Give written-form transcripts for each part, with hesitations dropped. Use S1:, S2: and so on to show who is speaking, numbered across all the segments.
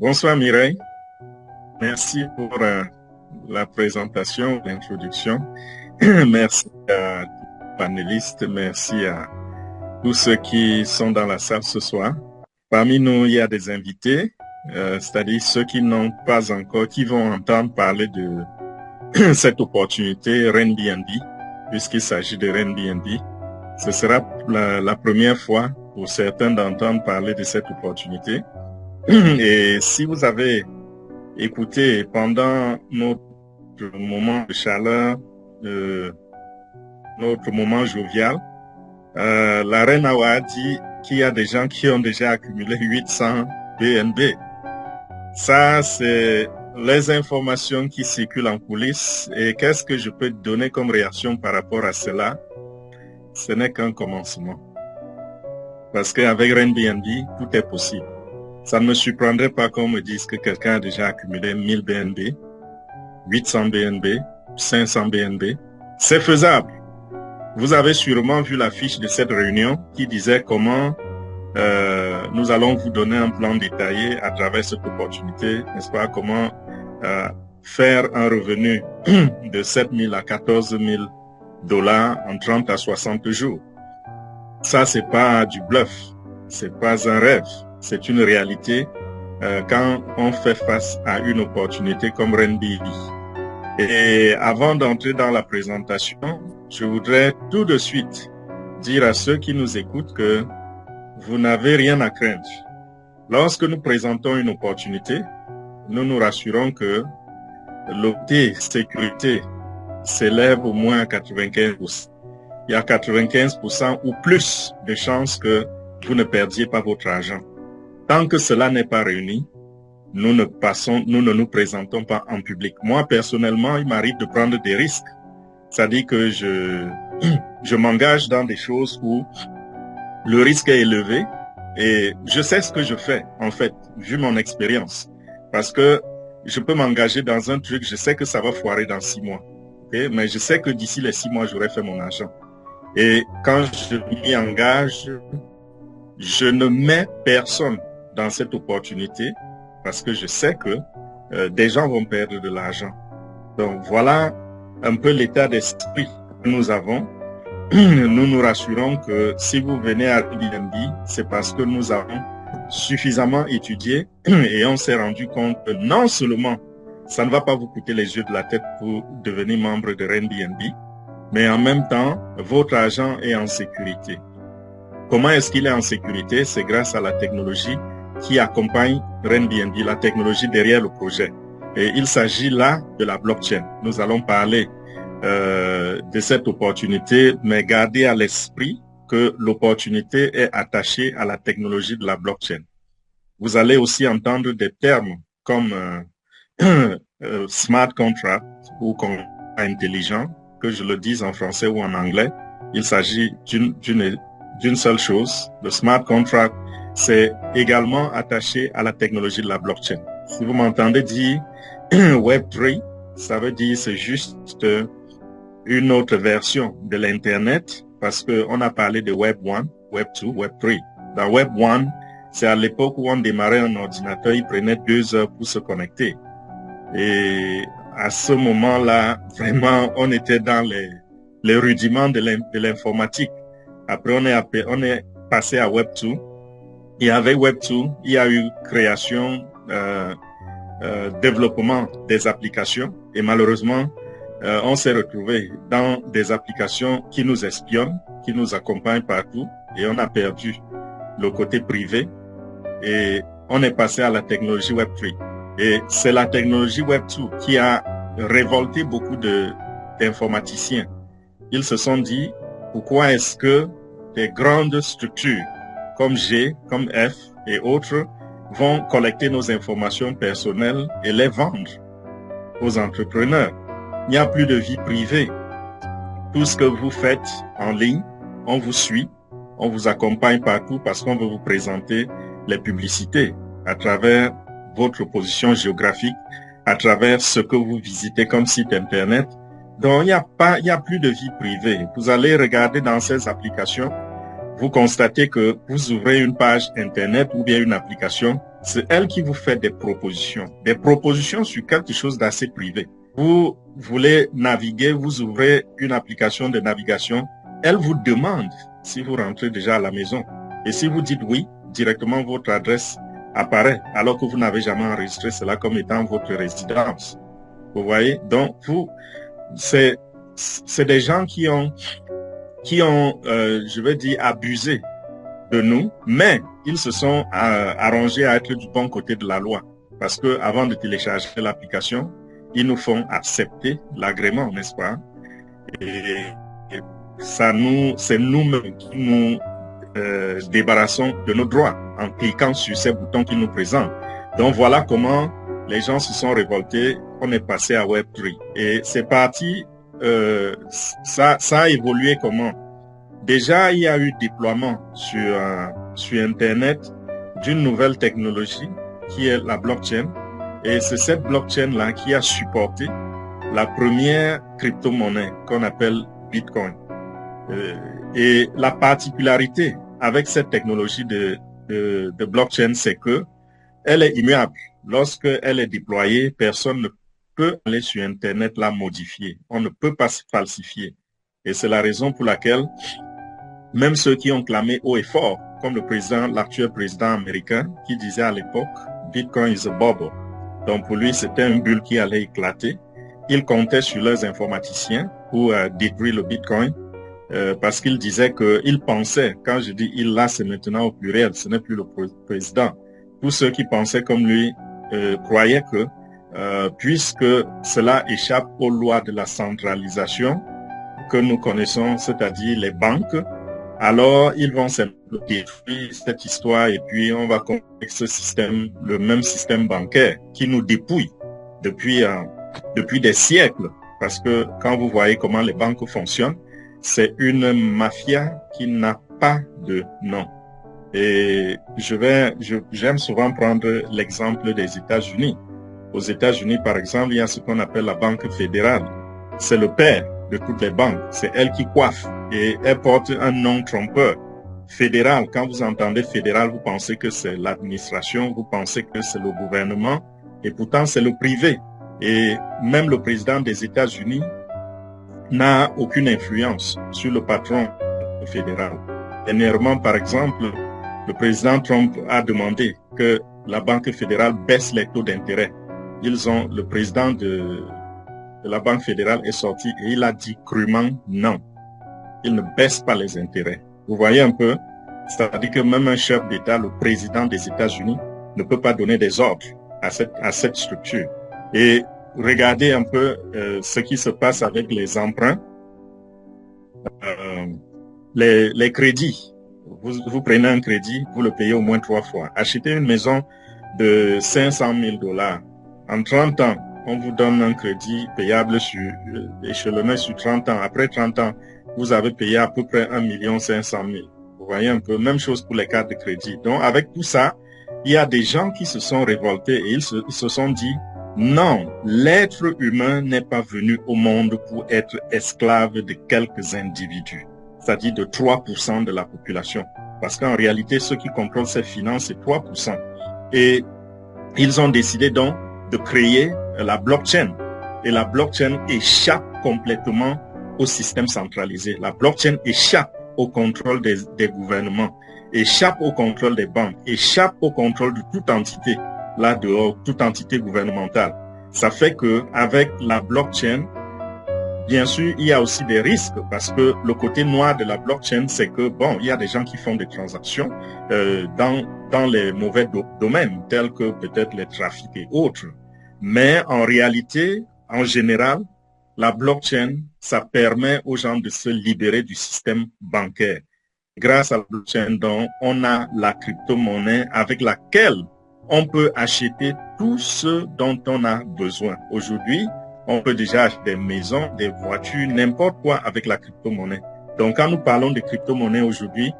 S1: Bonsoir Mireille, merci pour la présentation, l'introduction. Merci à tous les panélistes, merci à tous ceux qui sont dans la salle ce soir. Parmi nous, il y a des invités, c'est-à-dire ceux qui n'ont pas encore, qui vont entendre parler de cette opportunité Renbnb, puisqu'il s'agit de Renbnb. Ce sera la première fois pour certains d'entendre parler de cette opportunité. Et si vous avez écouté pendant notre moment de chaleur, notre moment jovial, la reine Hawa a dit qu'il y a des gens qui ont déjà accumulé 800 BNB. Ça, c'est les informations qui circulent en coulisses. Et qu'est-ce que je peux donner comme réaction par rapport à cela? Ce n'est qu'un commencement. Parce qu'avec Renbnb, tout est possible. Ça ne me surprendrait pas qu'on me dise que quelqu'un a déjà accumulé 1000 BNB, 800 BNB, 500 BNB. C'est faisable. Vous avez sûrement vu l'affiche de cette réunion qui disait comment nous allons vous donner un plan détaillé à travers cette opportunité, n'est-ce pas, comment faire un revenu de 7 000 à 14 000 dollars en 30 à 60 jours. Ça, c'est pas du bluff, c'est pas un rêve. C'est une réalité quand on fait face à une opportunité comme Renbnb. Et avant d'entrer dans la présentation, je voudrais tout de suite dire à ceux qui nous écoutent que vous n'avez rien à craindre. Lorsque nous présentons une opportunité, nous nous rassurons que l'OT sécurité s'élève au moins à 95%. Il y a 95% ou plus de chances que vous ne perdiez pas votre argent. Tant que cela n'est pas réuni, nous ne nous présentons pas en public. Moi, personnellement, il m'arrive de prendre des risques. C'est-à-dire que je m'engage dans des choses où le risque est élevé et je sais ce que je fais, en fait, vu mon expérience. Parce que je peux m'engager dans un truc, je sais que ça va foirer dans 6 mois. Okay? Mais je sais que d'ici les 6 mois, j'aurai fait mon argent. Et quand je m'y engage, je ne mets personne dans cette opportunité parce que je sais que des gens vont perdre de l'argent. Donc voilà un peu l'état d'esprit que nous avons. Nous nous rassurons que si vous venez à Renbnb, c'est parce que nous avons suffisamment étudié et on s'est rendu compte que non seulement ça ne va pas vous coûter les yeux de la tête pour devenir membre de Renbnb, mais en même temps, votre argent est en sécurité. Comment est-ce qu'il est en sécurité? C'est grâce à la technologie qui accompagne Renbnb, la technologie derrière le projet. Et il s'agit là de la blockchain. Nous allons parler de cette opportunité, mais gardez à l'esprit que l'opportunité est attachée à la technologie de la blockchain. Vous allez aussi entendre des termes comme smart contract ou contrat intelligent, que je le dise en français ou en anglais. Il s'agit d'une seule chose. Le smart contract, c'est également attaché à la technologie de la blockchain. Si vous m'entendez dire Web3, ça veut dire c'est juste une autre version de l'Internet parce qu'on a parlé de Web 1, Web 2, Web 3. Dans Web 1, c'est à l'époque où on démarrait un ordinateur, il prenait 2 heures pour se connecter. Et à ce moment-là, vraiment, on était dans les rudiments de l'informatique. Après, on est passé à Web 2. Et avec Web 2, il y a eu création, développement des applications. Et malheureusement, on s'est retrouvé dans des applications qui nous espionnent, qui nous accompagnent partout. Et on a perdu le côté privé. Et on est passé à la technologie Web 3. Et c'est la technologie Web 2 qui a révolté beaucoup d'informaticiens. Ils se sont dit, pourquoi est-ce que des grandes structures comme G, comme F et autres vont collecter nos informations personnelles et les vendre aux entrepreneurs? Il n'y a plus de vie privée. Tout ce que vous faites en ligne, on vous suit, on vous accompagne partout parce qu'on veut vous présenter les publicités à travers votre position géographique, à travers ce que vous visitez comme site internet. Donc, il n'y a plus de vie privée. Vous allez regarder dans ces applications, vous constatez que vous ouvrez une page internet ou bien une application, C'est elle qui vous fait des propositions sur quelque chose d'assez privé. Vous voulez naviguer, vous ouvrez une application de navigation, elle vous demande si vous rentrez déjà à la maison. Et si vous dites oui, directement votre adresse apparaît, alors que vous n'avez jamais enregistré cela comme étant votre résidence. Vous voyez? Donc, c'est des gens qui ont, je vais dire, abusé de nous, mais ils se sont arrangés à être du bon côté de la loi. Parce que avant de télécharger l'application, ils nous font accepter l'agrément, n'est-ce pas? Et c'est nous-mêmes qui nous débarrassons de nos droits en cliquant sur ces boutons qu'ils nous présentent. Donc voilà comment les gens se sont révoltés. On est passé à Web3. Et c'est parti, ça a évolué comment? Déjà, il y a eu déploiement sur Internet d'une nouvelle technologie qui est la blockchain. Et c'est cette blockchain-là qui a supporté la première crypto-monnaie qu'on appelle Bitcoin. Et la particularité avec cette technologie de blockchain, c'est que elle est immuable. Lorsque elle est déployée, personne ne peut aller sur Internet la modifier. On ne peut pas se falsifier. Et c'est la raison pour laquelle même ceux qui ont clamé haut et fort, comme l'actuel président américain, qui disait à l'époque, Bitcoin is a bubble. Donc pour lui, c'était une bulle qui allait éclater. Ils comptaient sur leurs informaticiens pour détruire le Bitcoin, parce qu'ils disaient qu'ils pensaient, quand je dis il là, c'est maintenant au pluriel, ce n'est plus le président. Tous ceux qui pensaient comme lui croyaient que, puisque cela échappe aux lois de la centralisation que nous connaissons, c'est-à-dire les banques, alors ils vont simplement détruire cette histoire et puis on va continuer ce système, le même système bancaire qui nous dépouille depuis des siècles. Parce que quand vous voyez comment les banques fonctionnent, c'est une mafia qui n'a pas de nom. Et j'aime souvent prendre l'exemple des États-Unis. Aux États-Unis, par exemple, il y a ce qu'on appelle la Banque fédérale. C'est le père de toutes les banques. C'est elle qui coiffe et elle porte un nom trompeur. Fédéral, quand vous entendez fédéral, vous pensez que c'est l'administration, vous pensez que c'est le gouvernement et pourtant c'est le privé. Et même le président des États-Unis n'a aucune influence sur le patron fédéral. Dernièrement, par exemple, le président Trump a demandé que la Banque fédérale baisse les taux d'intérêt. Le président de la Banque fédérale est sorti et il a dit crûment non. Il ne baisse pas les intérêts. Vous voyez un peu, c'est-à-dire que même un chef d'État, le président des États-Unis, ne peut pas donner des ordres à cette structure. Et regardez un peu ce qui se passe avec les emprunts, les crédits. Vous prenez un crédit, vous le payez au moins 3 fois. Achetez une maison de 500 000 $. En 30 ans, on vous donne un crédit payable échelonné sur 30 ans. Après 30 ans, vous avez payé à peu près 1 500 000. Vous voyez un peu, même chose pour les cartes de crédit. Donc, avec tout ça, il y a des gens qui se sont révoltés et ils se sont dit, non, l'être humain n'est pas venu au monde pour être esclave de quelques individus, c'est-à-dire de 3% de la population. Parce qu'en réalité, ceux qui contrôlent ces finances, c'est 3%. Et ils ont décidé donc de créer la blockchain. Et la blockchain échappe complètement au système centralisé. La blockchain échappe au contrôle des gouvernements, échappe au contrôle des banques, échappe au contrôle de toute entité, là dehors, toute entité gouvernementale. Ça fait que avec la blockchain, bien sûr, il y a aussi des risques parce que le côté noir de la blockchain, c'est que bon, il y a des gens qui font des transactions dans les mauvais domaines, tels que peut-être les trafics et autres. Mais en réalité, en général, la blockchain, ça permet aux gens de se libérer du système bancaire. Grâce à la blockchain, donc, on a la crypto-monnaie avec laquelle on peut acheter tout ce dont on a besoin. Aujourd'hui, on peut déjà acheter des maisons, des voitures, n'importe quoi avec la crypto-monnaie. Donc, quand nous parlons de crypto-monnaie aujourd'hui,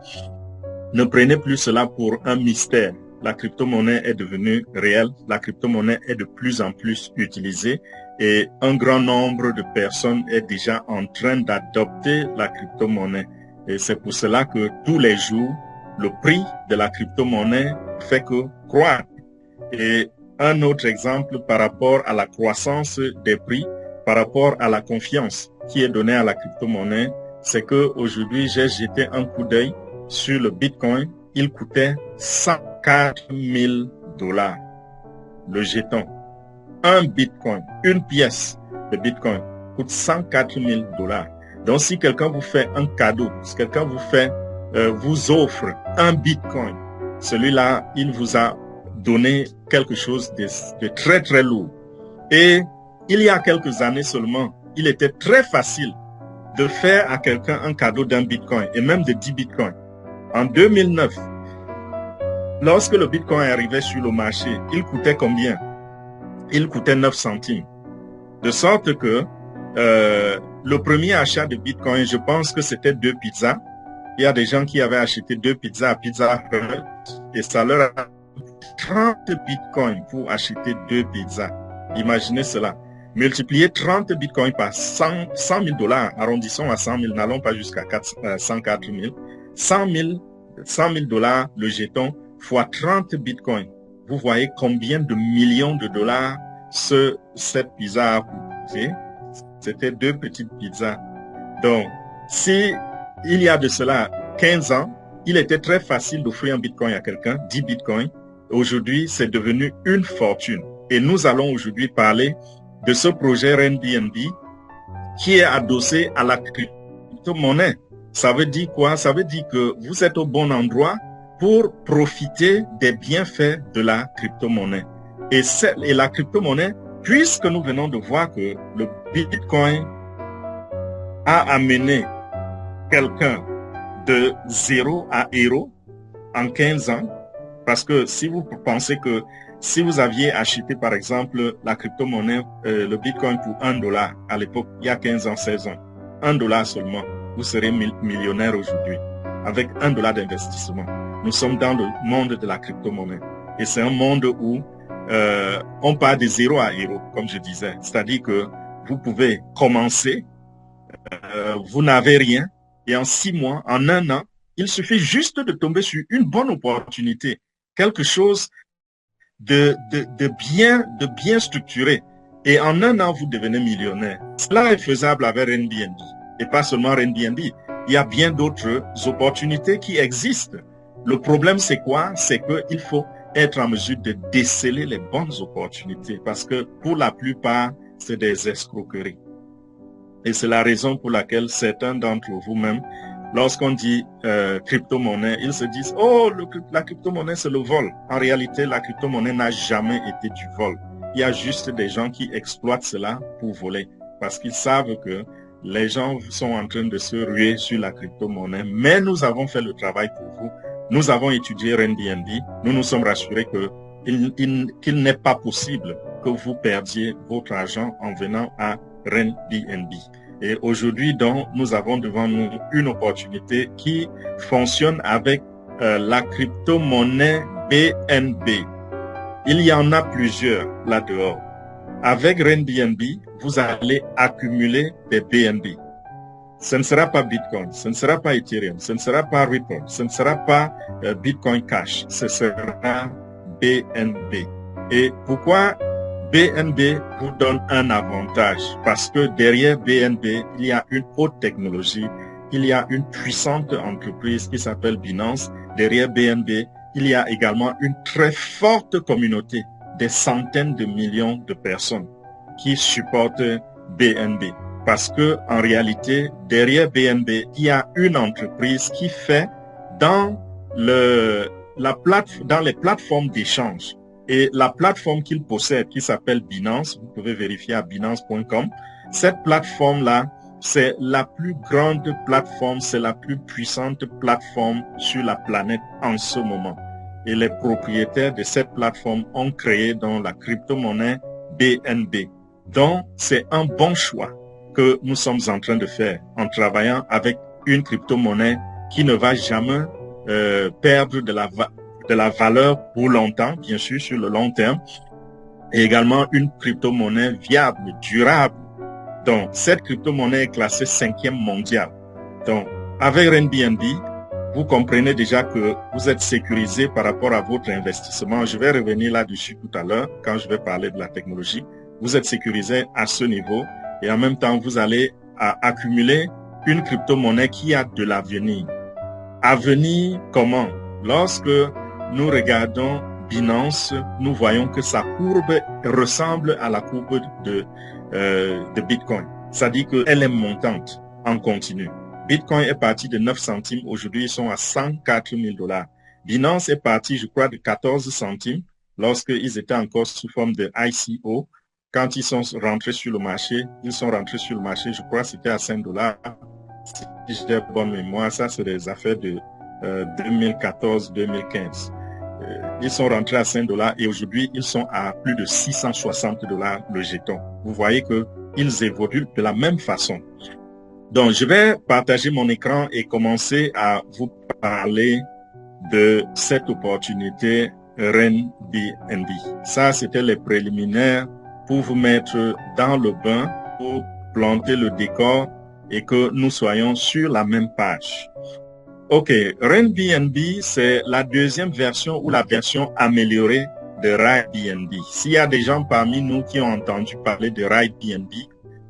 S1: ne prenez plus cela pour un mystère. La crypto-monnaie est devenue réelle. La crypto-monnaie est de plus en plus utilisée et un grand nombre de personnes est déjà en train d'adopter la crypto-monnaie. Et c'est pour cela que tous les jours, le prix de la crypto-monnaie fait que croître. Et un autre exemple par rapport à la croissance des prix, par rapport à la confiance qui est donnée à la crypto-monnaie, c'est que aujourd'hui j'ai jeté un coup d'œil sur le Bitcoin. Il coûtait 104 000 $. Le jeton, un Bitcoin, une pièce de Bitcoin coûte 104 000 $. Donc si quelqu'un vous fait un cadeau, si quelqu'un vous offre un Bitcoin, celui-là, il vous a donné quelque chose de très très lourd. Et il y a quelques années seulement, il était très facile de faire à quelqu'un un cadeau d'un Bitcoin et même de 10 Bitcoins. En 2009, lorsque le Bitcoin arrivait sur le marché, il coûtait combien? Il coûtait 9 centimes. De sorte que le premier achat de Bitcoin, je pense que c'était 2 pizzas. Il y a des gens qui avaient acheté 2 pizzas à Pizza Hut et ça leur a 30 Bitcoins pour acheter 2 pizzas. Imaginez cela. Multiplier 30 Bitcoins par 100 000 $, arrondissons à 100 000, n'allons pas jusqu'à 104 000. 100 000 $ le jeton fois 30 Bitcoins. Vous voyez combien de millions de dollars cette pizza a coûté. C'était 2 petites pizzas. Donc, si il y a de cela 15 ans, il était très facile d'offrir un Bitcoin à quelqu'un, 10 Bitcoins. Aujourd'hui, c'est devenu une fortune. Et nous allons aujourd'hui parler de ce projet RenBNB qui est adossé à la crypto-monnaie. Ça veut dire quoi? Ça veut dire que vous êtes au bon endroit pour profiter des bienfaits de la crypto-monnaie. Et la crypto-monnaie, puisque nous venons de voir que le Bitcoin a amené quelqu'un de 0 à héros en 15 ans, parce que si vous pensez que si vous aviez acheté par exemple la crypto-monnaie, le Bitcoin pour $1 à l'époque, il y a 15 ans, 16 ans, $1 seulement, vous serez millionnaire aujourd'hui avec $1 d'investissement. Nous sommes dans le monde de la crypto-monnaie et c'est un monde où on part de 0 à héros, comme je disais. C'est-à-dire que vous pouvez commencer, vous n'avez rien et en 6 mois, en 1 an, il suffit juste de tomber sur une bonne opportunité, quelque chose de bien structuré. Et en 1 an, vous devenez millionnaire. Cela est faisable avec RenBNB. Et pas seulement RenBNB. Il y a bien d'autres opportunités qui existent. Le problème, c'est quoi? C'est qu'il faut être en mesure de déceler les bonnes opportunités. Parce que pour la plupart, c'est des escroqueries. Et c'est la raison pour laquelle certains d'entre vous-même, lorsqu'on dit crypto-monnaie, ils se disent « Oh, la crypto-monnaie, c'est le vol ». En réalité, la crypto-monnaie n'a jamais été du vol. Il y a juste des gens qui exploitent cela pour voler parce qu'ils savent que les gens sont en train de se ruer sur la crypto-monnaie. Mais nous avons fait le travail pour vous. Nous avons étudié RenBNB. Nous nous sommes rassurés qu'il n'est pas possible que vous perdiez votre argent en venant à RenBNB. Et aujourd'hui, donc, nous avons devant nous une opportunité qui fonctionne avec la crypto-monnaie BNB. Il y en a plusieurs là-dehors. Avec RenBNB, vous allez accumuler des BNB. Ce ne sera pas Bitcoin, ce ne sera pas Ethereum, ce ne sera pas Ripple, ce ne sera pas Bitcoin Cash, ce sera BNB. Et pourquoi BNB vous donne un avantage? Parce que derrière BNB, il y a une haute technologie, il y a une puissante entreprise qui s'appelle Binance. Derrière BNB, il y a également une très forte communauté, des centaines de millions de personnes qui supportent BNB. Parce que en réalité, derrière BNB, il y a une entreprise qui fait dans les plateformes d'échange. Et la plateforme qu'il possède, qui s'appelle Binance, vous pouvez vérifier à binance.com, cette plateforme-là, c'est la plus grande plateforme, c'est la plus puissante plateforme sur la planète en ce moment. Et les propriétaires de cette plateforme ont créé donc la crypto-monnaie BNB. Donc, c'est un bon choix que nous sommes en train de faire en travaillant avec une crypto-monnaie qui ne va jamais perdre de la valeur pour longtemps, bien sûr, sur le long terme, et également une crypto-monnaie viable, durable. Donc, cette crypto-monnaie est classée 5e mondiale. Donc, avec RenBNB, vous comprenez déjà que vous êtes sécurisé par rapport à votre investissement. Je vais revenir là-dessus tout à l'heure quand je vais parler de la technologie. Vous êtes sécurisé à ce niveau et en même temps, vous allez accumuler une crypto-monnaie qui a de l'avenir. Avenir comment? Lorsque nous regardons Binance, nous voyons que sa courbe ressemble à la courbe de Bitcoin. C'est-à-dire qu'elle est montante en continu. Bitcoin est parti de 9 centimes. Aujourd'hui, ils sont à 104 000 $. Binance est parti, je crois, de 14 centimes lorsqu'ils étaient encore sous forme de ICO. Quand ils sont rentrés sur le marché, je crois que c'était à 5 $. Si j'ai bonne mémoire, ça c'est des affaires de 2014-2015. Ils sont rentrés à 5 $ et aujourd'hui, ils sont à plus de 660 $ le jeton. Vous voyez qu'ils évoluent de la même façon. Donc, je vais partager mon écran et commencer à vous parler de cette opportunité RenBNB. Ça, c'était les préliminaires pour vous mettre dans le bain, pour planter le décor et que nous soyons sur la même page. Ok, RenBNB, c'est la deuxième version ou la version améliorée de RideBNB. S'il y a des gens parmi nous qui ont entendu parler de RideBNB,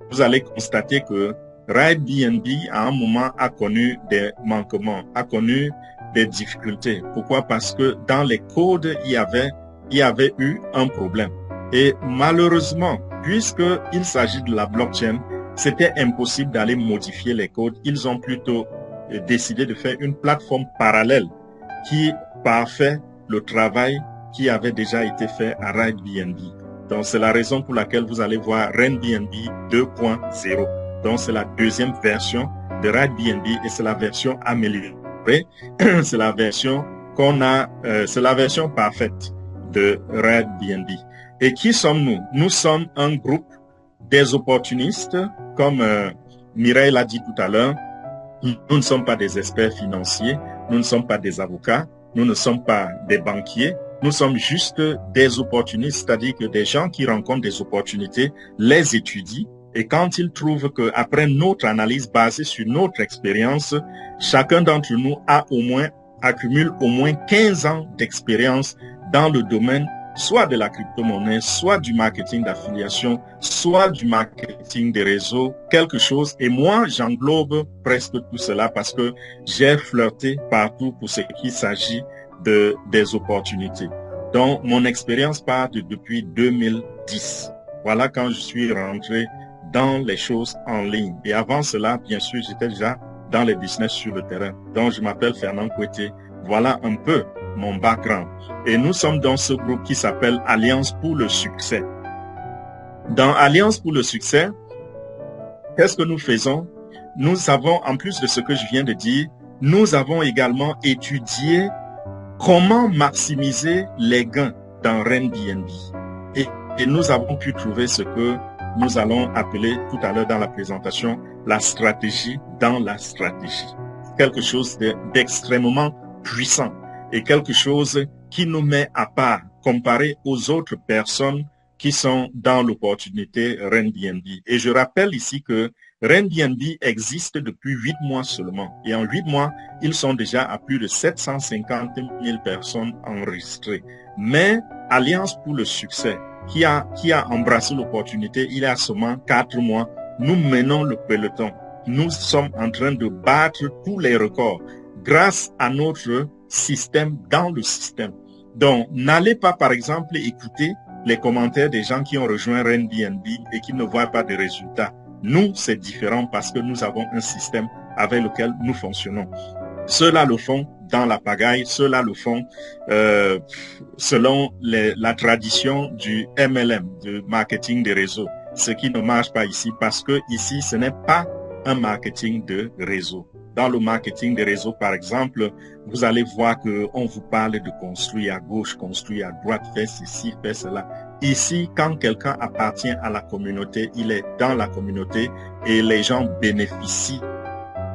S1: vous allez constater que RideBNB, à un moment, a connu des manquements, a connu des difficultés. Pourquoi? Parce que dans les codes, il y avait eu un problème. Et malheureusement, puisqu'il s'agit de la blockchain, c'était impossible d'aller modifier les codes. Ils ont plutôt décidé de faire une plateforme parallèle qui parfait le travail qui avait déjà été fait à RideBNB. Donc, c'est la raison pour laquelle vous allez voir RenBNB 2.0. Donc, c'est la deuxième version de RideBNB et c'est la version améliorée. C'est la version c'est la version parfaite de RideBNB. Et qui sommes-nous? Nous sommes un groupe des opportunistes, comme Mireille l'a dit tout à l'heure. Nous ne sommes pas des experts financiers, nous ne sommes pas des avocats, nous ne sommes pas des banquiers, nous sommes juste des opportunistes, c'est-à-dire que des gens qui rencontrent des opportunités, les étudient, et quand ils trouvent qu'après notre analyse basée sur notre expérience, chacun d'entre nous accumule au moins 15 ans d'expérience dans le domaine soit de la crypto-monnaie, soit du marketing d'affiliation, soit du marketing des réseaux, quelque chose. Et moi, j'englobe presque tout cela parce que j'ai flirté partout pour ce qui s'agit des opportunités. Donc, mon expérience part depuis 2010. Voilà quand je suis rentré dans les choses en ligne. Et avant cela, bien sûr, j'étais déjà dans les business sur le terrain. Donc, je m'appelle Fernand Kouété. Voilà un peu mon background. Et nous sommes dans ce groupe qui s'appelle Alliance pour le succès. Dans Alliance pour le succès, qu'est-ce que nous faisons? Nous avons, en plus de ce que je viens de dire, nous avons également étudié comment maximiser les gains dans RenBNB. Et nous avons pu trouver ce que nous allons appeler tout à l'heure dans la présentation la stratégie dans la stratégie. Quelque chose d'extrêmement puissant et quelque chose qui nous met à part comparé aux autres personnes qui sont dans l'opportunité RenBNB. Et je rappelle ici que RenBNB existe depuis 8 mois seulement. Et en 8 mois, ils sont déjà à plus de 750 000 personnes enregistrées. Mais Alliance pour le succès, qui a embrassé l'opportunité il y a seulement 4 mois, nous menons le peloton. Nous sommes en train de battre tous les records grâce à notre système dans le système. Donc, n'allez pas, par exemple, écouter les commentaires des gens qui ont rejoint RenBNB et qui ne voient pas de résultats. Nous, c'est différent parce que nous avons un système avec lequel nous fonctionnons. Ceux-là le font dans la pagaille, ceux-là le font selon la tradition du MLM, du marketing des réseaux. Ce qui ne marche pas ici parce que ici, ce n'est pas un marketing de réseau. Dans le marketing des réseaux, par exemple, vous allez voir qu'on vous parle de construire à gauche, construire à droite, faire ceci, faire cela. Ici, quand quelqu'un appartient à la communauté, il est dans la communauté et les gens bénéficient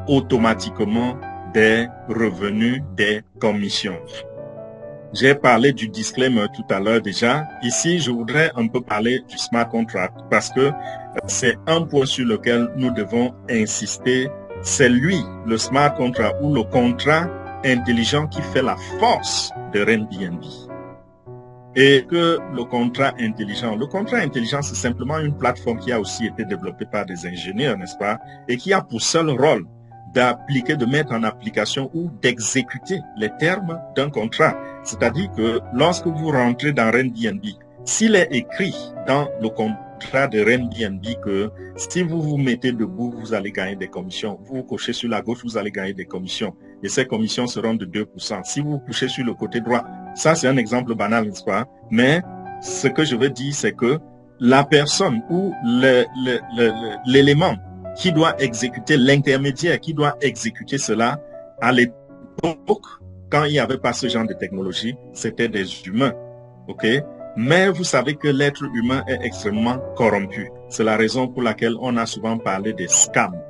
S1: automatiquement des revenus, des commissions. J'ai parlé du disclaimer tout à l'heure déjà. Ici, je voudrais un peu parler du smart contract parce que c'est un point sur lequel nous devons insister. C'est lui, le smart contract ou le contrat intelligent qui fait la force de Airbnb. Et que le contrat intelligent, c'est simplement une plateforme qui a aussi été développée par des ingénieurs, n'est-ce pas, et qui a pour seul rôle d'appliquer, de mettre en application ou d'exécuter les termes d'un contrat. C'est-à-dire que lorsque vous rentrez dans Airbnb, s'il est écrit dans le contrat de Airbnb que si vous vous mettez debout, vous allez gagner des commissions. Vous vous couchez sur la gauche, vous allez gagner des commissions. Et ces commissions seront de 2%. Si vous vous couchez sur le côté droit, ça c'est un exemple banal, n'est-ce pas? Mais ce que je veux dire, c'est que la personne ou l'élément qui doit exécuter, l'intermédiaire qui doit exécuter cela, à l'époque, quand il n'y avait pas ce genre de technologie, c'était des humains. OK? Mais vous savez que l'être humain est extrêmement corrompu. C'est la raison pour laquelle on a souvent parlé des scams.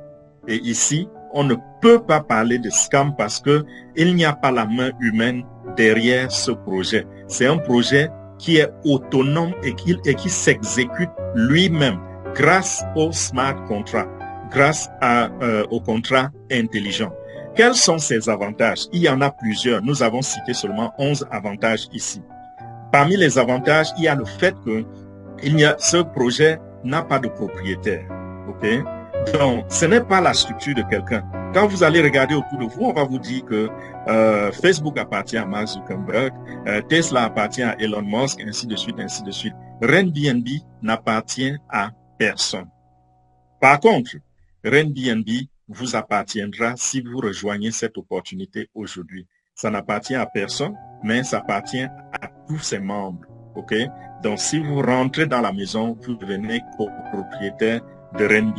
S1: Et ici, on ne peut pas parler de scam parce que il n'y a pas la main humaine derrière ce projet. C'est un projet qui est autonome et qui s'exécute lui-même grâce au smart contract, grâce au contrat intelligent. Quels sont ces avantages? Il y en a plusieurs. Nous avons cité seulement 11 avantages ici. Parmi les avantages, il y a le fait que ce projet n'a pas de propriétaire. OK? Donc, ce n'est pas la structure de quelqu'un. Quand vous allez regarder autour de vous, on va vous dire que Facebook appartient à Mark Zuckerberg, Tesla appartient à Elon Musk, ainsi de suite, ainsi de suite. Airbnb n'appartient à personne. Par contre, Airbnb vous appartiendra si vous rejoignez cette opportunité aujourd'hui. Ça n'appartient à personne, mais ça appartient à tous ses membres. OK? Donc, si vous rentrez dans la maison, vous devenez copropriétaire de Airbnb.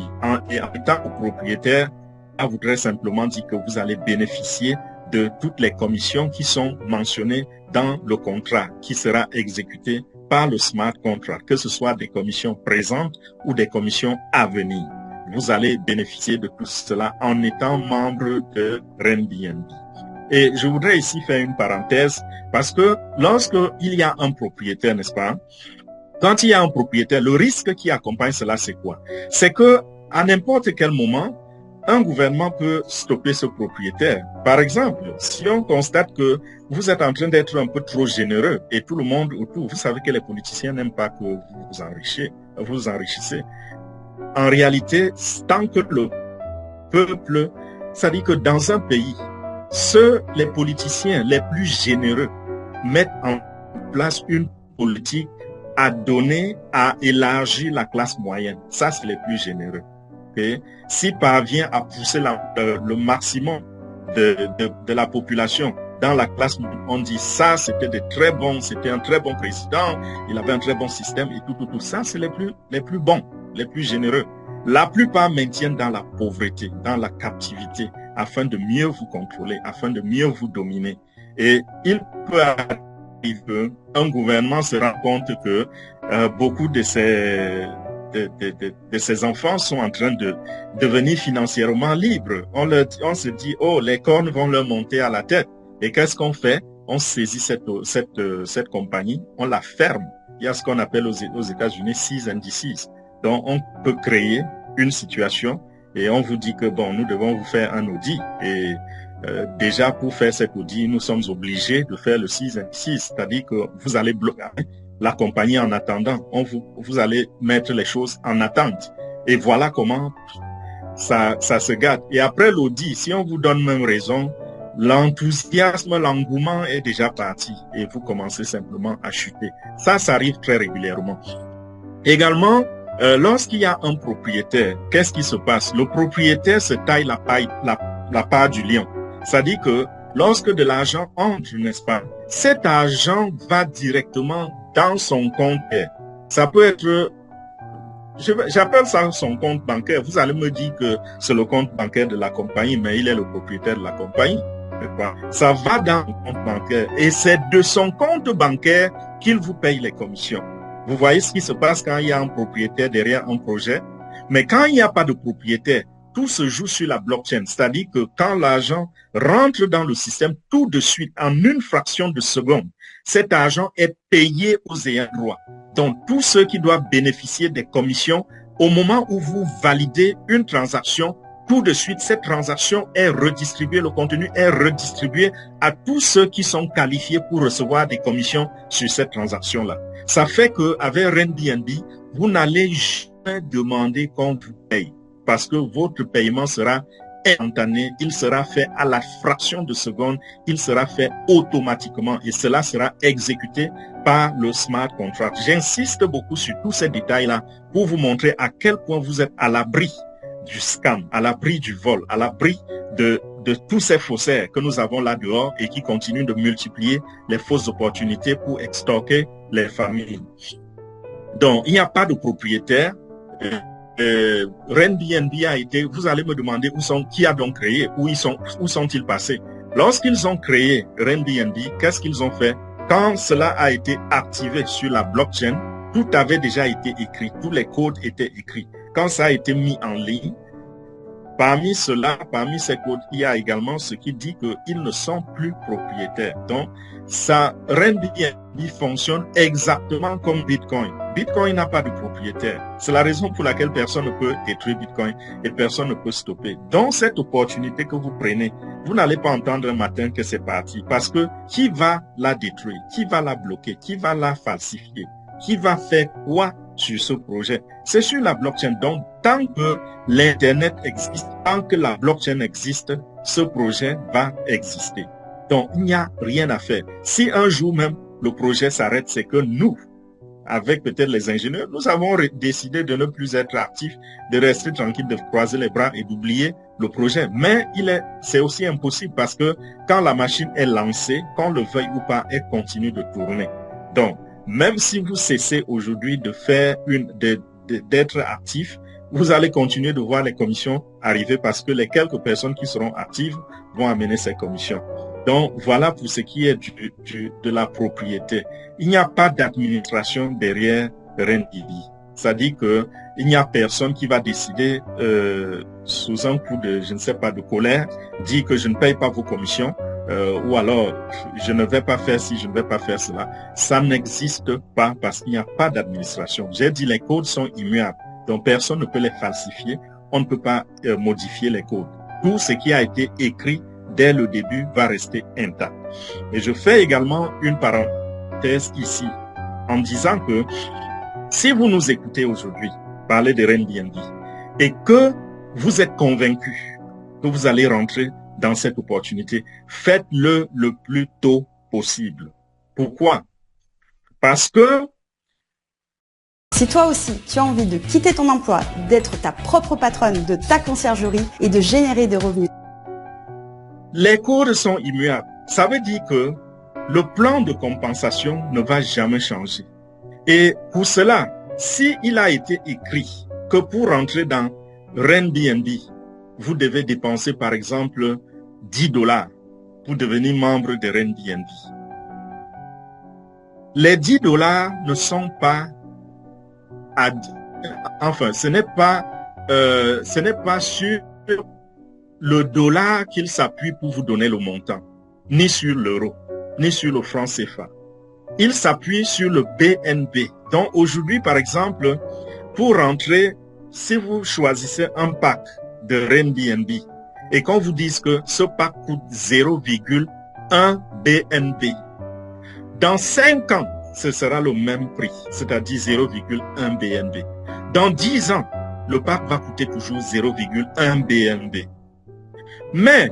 S1: Et en étant copropriétaire, ça voudrait simplement dire que vous allez bénéficier de toutes les commissions qui sont mentionnées dans le contrat qui sera exécuté par le smart contract, que ce soit des commissions présentes ou des commissions à venir. Vous allez bénéficier de tout cela en étant membre de Airbnb. Et je voudrais ici faire une parenthèse parce que lorsqu'il y a un propriétaire, n'est-ce pas? Quand il y a un propriétaire, le risque qui accompagne cela, c'est quoi? C'est que à n'importe quel moment, un gouvernement peut stopper ce propriétaire. Par exemple, si on constate que vous êtes en train d'être un peu trop généreux et tout le monde autour, vous savez que les politiciens n'aiment pas que vous enrichissez. En réalité, tant que le peuple, ça dit que dans un pays, les politiciens les plus généreux mettent en place une politique à donner, à élargir la classe moyenne. Ça, c'est les plus généreux. Okay? S'il parvient à pousser le maximum de la population dans la classe, on dit ça, c'était un très bon président, il avait un très bon système et tout ça, c'est les plus bons, les plus généreux. La plupart maintiennent dans la pauvreté, dans la captivité, afin de mieux vous contrôler, afin de mieux vous dominer. Et il peut arriver qu'un gouvernement se rend compte que beaucoup de ces enfants sont en train de devenir financièrement libres. On se dit, oh, les cornes vont leur monter à la tête. Et qu'est-ce qu'on fait? On saisit cette compagnie, on la ferme. Il y a ce qu'on appelle aux États-Unis cease and desist. Donc, on peut créer une situation et on vous dit que, bon, nous devons vous faire un audit. Et déjà, pour faire cet audit, nous sommes obligés de faire le cease and desist, c'est-à-dire que vous allez bloquer la compagnie en attendant. Vous allez mettre les choses en attente. Et voilà comment ça se gâte. Et après l'audit, si on vous donne même raison, l'enthousiasme, l'engouement est déjà parti et vous commencez simplement à chuter. Ça arrive très régulièrement. Également, lorsqu'il y a un propriétaire, qu'est-ce qui se passe? Le propriétaire se taille la part du lion. C'est-à-dire que lorsque de l'argent entre, n'est-ce pas, cet argent va directement dans son compte. Ça peut être, j'appelle ça son compte bancaire. Vous allez me dire que c'est le compte bancaire de la compagnie, mais il est le propriétaire de la compagnie. Ça va dans le compte bancaire et c'est de son compte bancaire qu'il vous paye les commissions. Vous voyez ce qui se passe quand il y a un propriétaire derrière un projet. Mais quand il n'y a pas de propriétaire, tout se joue sur la blockchain. C'est-à-dire que quand l'argent rentre dans le système, tout de suite, en une fraction de seconde, cet argent est payé aux ayants droit. Donc, tous ceux qui doivent bénéficier des commissions, au moment où vous validez une transaction, tout de suite, cette transaction est redistribuée, le contenu est redistribué à tous ceux qui sont qualifiés pour recevoir des commissions sur cette transaction-là. Ça fait qu'avec Airbnb, vous n'allez jamais demander qu'on vous paye parce que votre paiement sera instantané, il sera fait à la fraction de seconde, il sera fait automatiquement et cela sera exécuté par le smart contract. J'insiste beaucoup sur tous ces détails-là pour vous montrer à quel point vous êtes à l'abri du scam, à l'abri du vol, à l'abri de tous ces faussaires que nous avons là dehors et qui continuent de multiplier les fausses opportunités pour extorquer les familles. Donc, il n'y a pas de propriétaire. Airbnb a été, vous allez me demander qui a donc créé, où sont-ils passés. Lorsqu'ils ont créé Airbnb, qu'est-ce qu'ils ont fait? Quand cela a été activé sur la blockchain, tout avait déjà été écrit, tous les codes étaient écrits. Quand ça a été mis en ligne, parmi ces codes, il y a également ce qui dit qu'ils ne sont plus propriétaires. Donc, Airbnb fonctionne exactement comme Bitcoin. Bitcoin n'a pas de propriétaire. C'est la raison pour laquelle personne ne peut détruire Bitcoin et personne ne peut stopper. Dans cette opportunité que vous prenez, vous n'allez pas entendre un matin que c'est parti. Parce que qui va la détruire? Qui va la bloquer? Qui va la falsifier? Qui va faire quoi sur ce projet? C'est sur la blockchain. Donc, tant que l'Internet existe, tant que la blockchain existe, ce projet va exister. Donc, il n'y a rien à faire. Si un jour même le projet s'arrête, c'est que nous, avec peut-être les ingénieurs, nous avons décidé de ne plus être actifs, de rester tranquille, de croiser les bras et d'oublier le projet. Mais c'est aussi impossible parce que quand la machine est lancée, qu'on le veuille ou pas, elle continue de tourner. Donc, même si vous cessez aujourd'hui de faire d'être actif, vous allez continuer de voir les commissions arriver parce que les quelques personnes qui seront actives vont amener ces commissions. Donc, voilà pour ce qui est de la propriété. Il n'y a pas d'administration derrière Airbnb. Ça dit que il n'y a personne qui va décider sous un coup de, je ne sais pas, de colère, dire que je ne paye pas vos commissions ou alors je ne vais pas faire ci, je ne vais pas faire cela. Ça n'existe pas parce qu'il n'y a pas d'administration. J'ai dit les codes sont immuables, donc personne ne peut les falsifier. On ne peut pas modifier les codes. Tout ce qui a été écrit dès le début va rester intact. Et je fais également une parenthèse ici en disant que si vous nous écoutez aujourd'hui parler de Airbnb et que vous êtes convaincu que vous allez rentrer dans cette opportunité, faites-le le plus tôt possible. Pourquoi? Parce que
S2: si toi aussi, tu as envie de quitter ton emploi, d'être ta propre patronne de ta conciergerie et de générer des revenus,
S1: les codes sont immuables. Ça veut dire que le plan de compensation ne va jamais changer. Et pour cela, s'il a été écrit que pour rentrer dans Airbnb, vous devez dépenser par exemple $10 pour devenir membre de Airbnb. Les $10 ne sont pas ce n'est pas sur le dollar qu'il s'appuie pour vous donner le montant, ni sur l'euro, ni sur le franc CFA. Il s'appuie sur le BNB. Donc aujourd'hui, par exemple, pour rentrer, si vous choisissez un pack de Airbnb et qu'on vous dise que ce pack coûte 0,1 BNB, dans 5 ans, ce sera le même prix, c'est-à-dire 0,1 BNB. Dans 10 ans, le pack va coûter toujours 0,1 BNB. Mais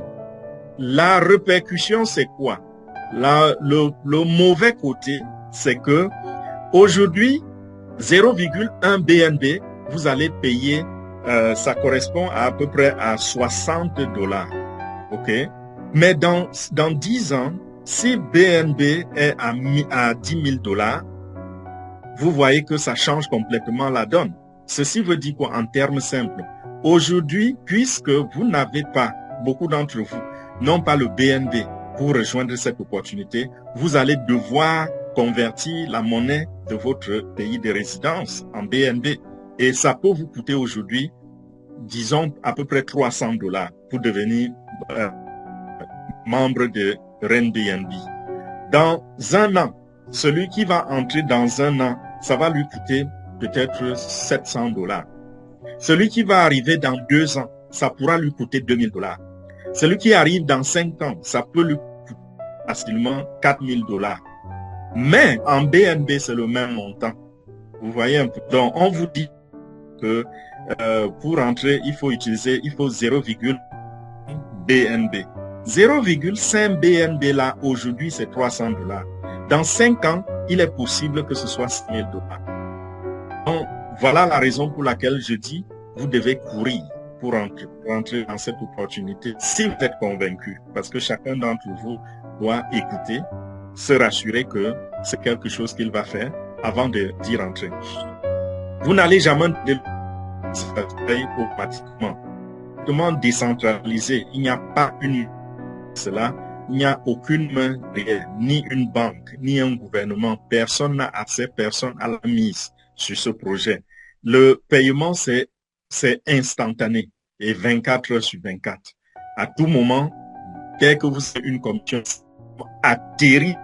S1: la répercussion, c'est quoi? Le mauvais côté, c'est que aujourd'hui, 0,1 BNB, vous allez payer, ça correspond à peu près à $60. OK? Mais dans 10 ans, si BNB est à $10,000, vous voyez que ça change complètement la donne. Ceci veut dire quoi en termes simples? Aujourd'hui, puisque vous n'avez pas, beaucoup d'entre vous n'ont pas le BNB pour rejoindre cette opportunité, vous allez devoir convertir la monnaie de votre pays de résidence en BNB. Et ça peut vous coûter aujourd'hui, disons, à peu près $300 pour devenir membre de Airbnb. Dans un an, celui qui va entrer dans un an, ça va lui coûter peut-être $700. Celui qui va arriver dans 2 ans, ça pourra lui coûter 2000 $. Celui qui arrive dans 5 ans, ça peut lui coûter facilement 4000 $. Mais en BNB, c'est le même montant. Vous voyez un peu. Donc, on vous dit que pour entrer, il faut 0,5 BNB. 0,5 BNB là, aujourd'hui, c'est 300 $. Dans 5 ans, il est possible que ce soit 6000 $. Donc, voilà la raison pour laquelle je dis, vous devez courir pour entrer dans cette opportunité, si vous êtes convaincu, parce que chacun d'entre vous doit écouter, se rassurer que c'est quelque chose qu'il va faire avant d'y rentrer. Vous n'allez jamais automatiquement. Automatiquement décentralisé, il n'y a pas une cela, il n'y a aucune main derrière, ni une banque, ni un gouvernement. Personne n'a accès, personne à la mise sur ce projet. Le paiement, c'est instantané et 24 heures sur 24. À tout moment, dès que vous avez une commission atterrit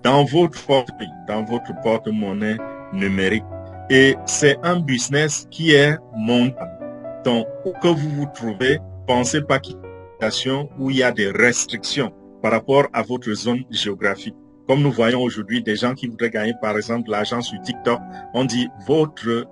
S1: dans votre porte-monnaie numérique. Et c'est un business qui est mondial. Donc, où que vous vous trouvez, pensez pas qu'il y a une situation où il y a des restrictions par rapport à votre zone géographique. Comme nous voyons aujourd'hui des gens qui voudraient gagner, par exemple, l'argent sur TikTok, on dit votre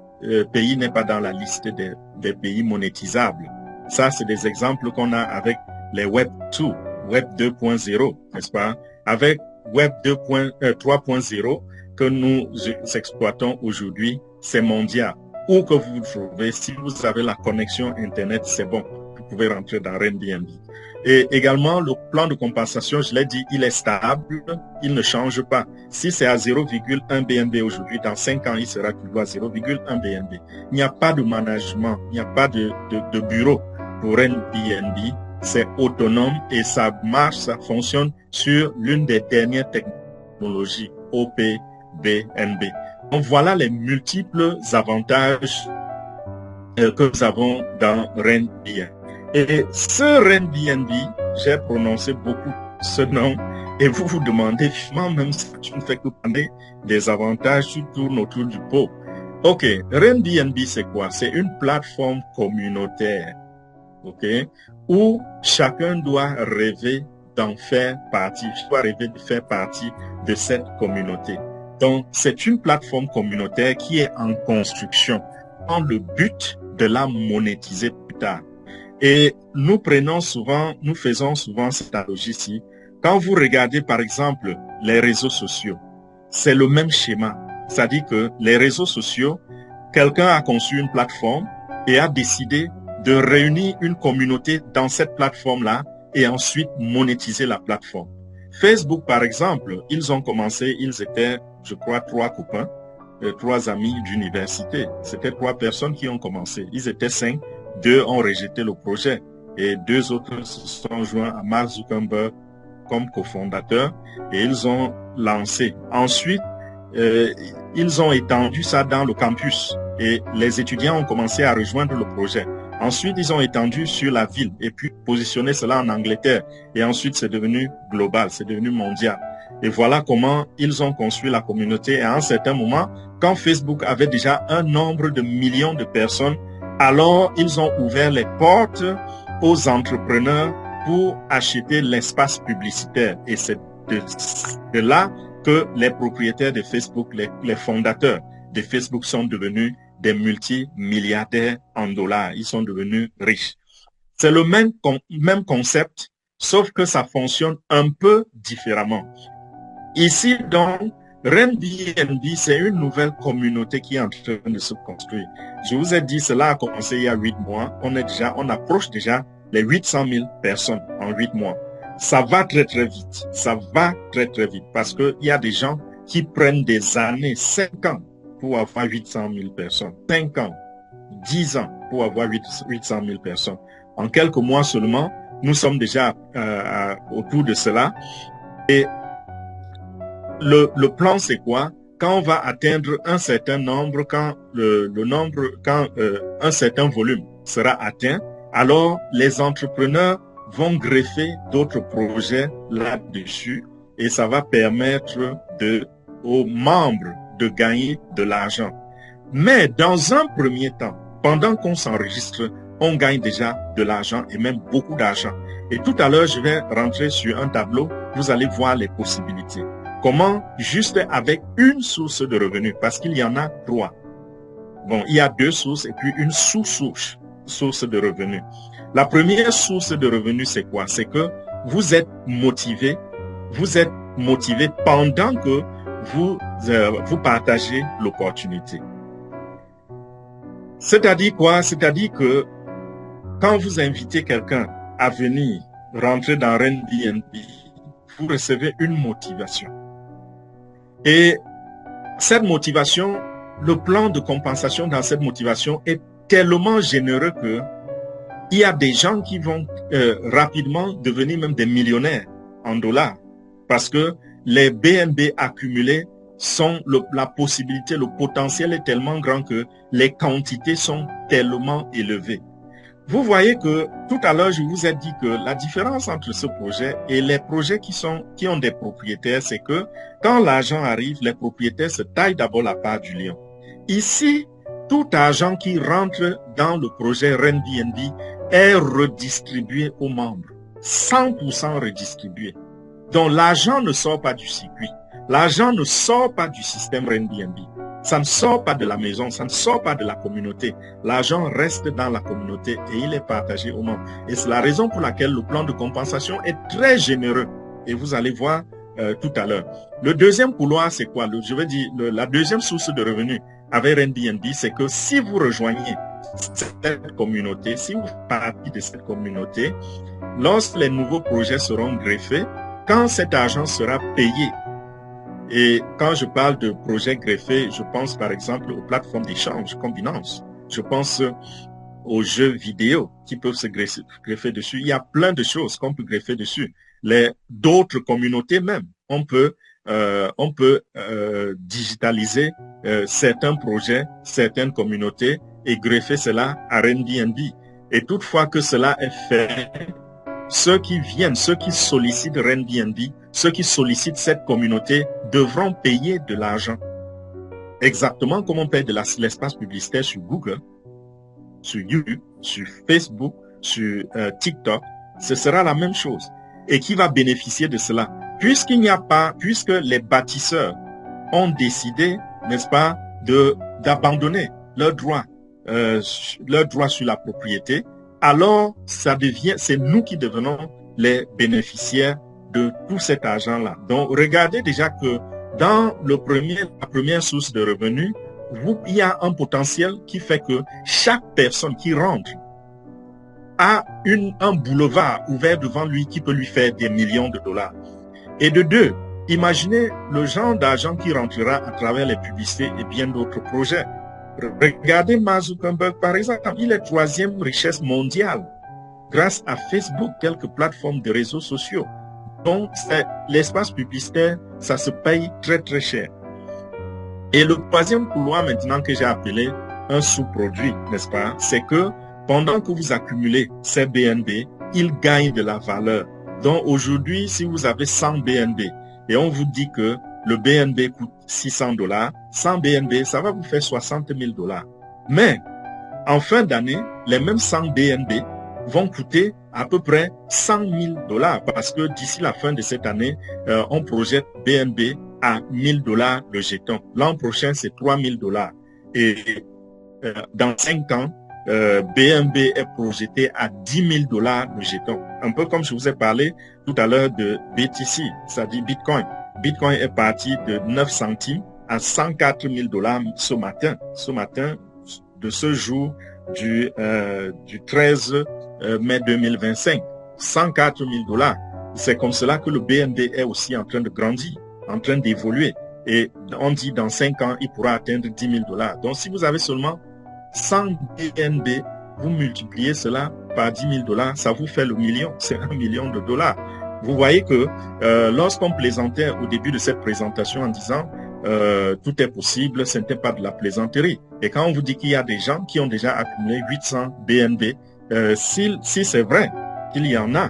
S1: pays n'est pas dans la liste des pays monétisables. Ça, c'est des exemples qu'on a avec les Web 2, Web 2.0, n'est-ce pas? Avec Web 3.0 que nous exploitons aujourd'hui, c'est mondial. Où que vous vous trouvez, si vous avez la connexion Internet, c'est bon. Vous pouvez rentrer dans RenBNB. Et également, le plan de compensation, je l'ai dit, il est stable, il ne change pas. Si c'est à 0,1 BNB aujourd'hui, dans 5 ans, il sera toujours à 0,1 BNB. Il n'y a pas de management, il n'y a pas de bureau pour RenBNB. C'est autonome et ça marche, ça fonctionne sur l'une des dernières technologies, OPBNB. Donc voilà les multiples avantages que nous avons dans RenBNB. Et ce RenBNB, j'ai prononcé beaucoup ce nom et vous vous demandez, même si tu ne fais que parler des avantages, tu tournes autour du pot. Ok, RenBNB c'est quoi? C'est une plateforme communautaire, ok, où chacun doit rêver d'en faire partie, doit rêver de faire partie de cette communauté. Donc, c'est une plateforme communautaire qui est en construction, dans le but de la monétiser plus tard. Et nous faisons souvent cette analogie ici. Quand vous regardez, par exemple, les réseaux sociaux, c'est le même schéma. C'est-à-dire que les réseaux sociaux, quelqu'un a conçu une plateforme et a décidé de réunir une communauté dans cette plateforme-là et ensuite monétiser la plateforme. Facebook, par exemple, ils ont commencé, ils étaient, je crois, 3 copains, 3 amis d'université. C'était 3 personnes qui ont commencé. Ils étaient 5, 2 ont rejeté le projet et 2 autres se sont joints à Mark Zuckerberg comme cofondateurs et ils ont lancé. Ensuite, ils ont étendu ça dans le campus et les étudiants ont commencé à rejoindre le projet. Ensuite, ils ont étendu sur la ville et puis positionné cela en Angleterre. Et ensuite, c'est devenu global, c'est devenu mondial. Et voilà comment ils ont construit la communauté. Et à un certain moment, quand Facebook avait déjà un nombre de millions de personnes, alors ils ont ouvert les portes aux entrepreneurs pour acheter l'espace publicitaire. Et c'est de là que les propriétaires de Facebook, les fondateurs de Facebook sont devenus des multimilliardaires en dollars. Ils sont devenus riches. C'est le même concept, sauf que ça fonctionne un peu différemment. Ici, donc, RenBNB, c'est une nouvelle communauté qui est en train de se construire. Je vous ai dit, cela a commencé il y a 8 mois. On approche déjà les 800 000 personnes en 8 mois. Ça va très, très vite. Ça va très, très vite parce qu'il y a des gens qui prennent des années, 5 ans, pour avoir 800 000 personnes, 5 ans, 10 ans pour avoir 800 000 personnes. En quelques mois seulement, nous sommes déjà autour de cela. Et le plan, c'est quoi? Quand on va atteindre un certain nombre, quand un certain volume sera atteint, alors les entrepreneurs vont greffer d'autres projets là-dessus et ça va permettre aux membres de gagner de l'argent. Mais dans un premier temps, pendant qu'on s'enregistre, on gagne déjà de l'argent et même beaucoup d'argent. Et tout à l'heure, je vais rentrer sur un tableau, vous allez voir les possibilités. Comment, juste avec une source de revenus, parce qu'il y en a 3. Bon, il y a 2 sources et puis une sous-source de revenus. La première source de revenus, c'est quoi? C'est que vous êtes motivé pendant que vous partagez l'opportunité. C'est-à-dire quoi? C'est-à-dire que quand vous invitez quelqu'un à venir rentrer dans Airbnb, vous recevez une motivation. Et cette motivation, le plan de compensation dans cette motivation est tellement généreux que il y a des gens qui vont rapidement devenir même des millionnaires en dollars parce que les BNB accumulés sont la possibilité, le potentiel est tellement grand que les quantités sont tellement élevées. Vous voyez que tout à l'heure, je vous ai dit que la différence entre ce projet et les projets qui ont des propriétaires, c'est que quand l'argent arrive, les propriétaires se taillent d'abord la part du lion. Ici, tout argent qui rentre dans le projet Airbnb est redistribué aux membres. 100% redistribué. Donc l'argent ne sort pas du circuit. L'argent ne sort pas du système Airbnb. Ça ne sort pas de la maison, ça ne sort pas de la communauté. L'argent reste dans la communauté et il est partagé aux membres. Et c'est la raison pour laquelle le plan de compensation est très généreux. Et vous allez voir tout à l'heure. Le deuxième couloir, c'est quoi? La deuxième source de revenus avec Airbnb, c'est que si vous rejoignez cette communauté, si vous faites partie de cette communauté, lorsque les nouveaux projets seront greffés, quand cet argent sera payé, et quand je parle de projets greffés, je pense par exemple aux plateformes d'échange comme Binance. Je pense aux jeux vidéo qui peuvent se greffer dessus. Il y a plein de choses qu'on peut greffer dessus. D'autres communautés même, on peut digitaliser certains projets, certaines communautés et greffer cela à Airbnb. Et toutefois que cela est fait, ceux qui sollicitent Airbnb, ceux qui sollicitent cette communauté devront payer de l'argent. Exactement comme on paye de l'espace publicitaire sur Google, sur YouTube, sur Facebook, sur TikTok, ce sera la même chose. Et qui va bénéficier de cela? Puisque les bâtisseurs ont décidé, n'est-ce pas, d'abandonner leurs droits sur la propriété, alors c'est nous qui devenons les bénéficiaires de tout cet argent-là. Donc, regardez déjà que dans la première source de revenus, il y a un potentiel qui fait que chaque personne qui rentre a un boulevard ouvert devant lui qui peut lui faire des millions de dollars. Et de deux, imaginez le genre d'argent qui rentrera à travers les publicités et bien d'autres projets. Regardez Mark Zuckerberg, par exemple, il est 3e richesse mondiale grâce à Facebook, quelques plateformes de réseaux sociaux. Donc, l'espace publicitaire, ça se paye très très cher. Et le 3e couloir maintenant que j'ai appelé un sous-produit, n'est-ce pas, c'est que pendant que vous accumulez ces BNB, ils gagnent de la valeur. Donc aujourd'hui, si vous avez 100 BNB et on vous dit que le BNB coûte $600, 100 BNB, ça va vous faire $60,000. Mais en fin d'année, les mêmes 100 BNB vont coûter à peu près $100,000 parce que d'ici la fin de cette année, on projette BNB à $1,000 le jeton. L'an prochain, c'est $3,000. Et dans 5 ans, BNB est projeté à $10,000 le jeton. Un peu comme je vous ai parlé tout à l'heure de BTC, c'est-à-dire Bitcoin. Bitcoin est parti de 9 centimes à $104,000 ce matin. Ce matin, de ce jour du 13 mai 2025. $104,000. C'est comme cela que le BNB est aussi en train de grandir, en train d'évoluer. Et on dit dans 5 ans, il pourra atteindre $10,000. Donc si vous avez seulement 100 BNB, vous multipliez cela par $10,000, ça vous fait le million, c'est $1 million. Vous voyez que lorsqu'on plaisantait au début de cette présentation en disant tout est possible, ce n'était pas de la plaisanterie. Et quand on vous dit qu'il y a des gens qui ont déjà accumulé 800 BNB, si c'est vrai qu'il y en a,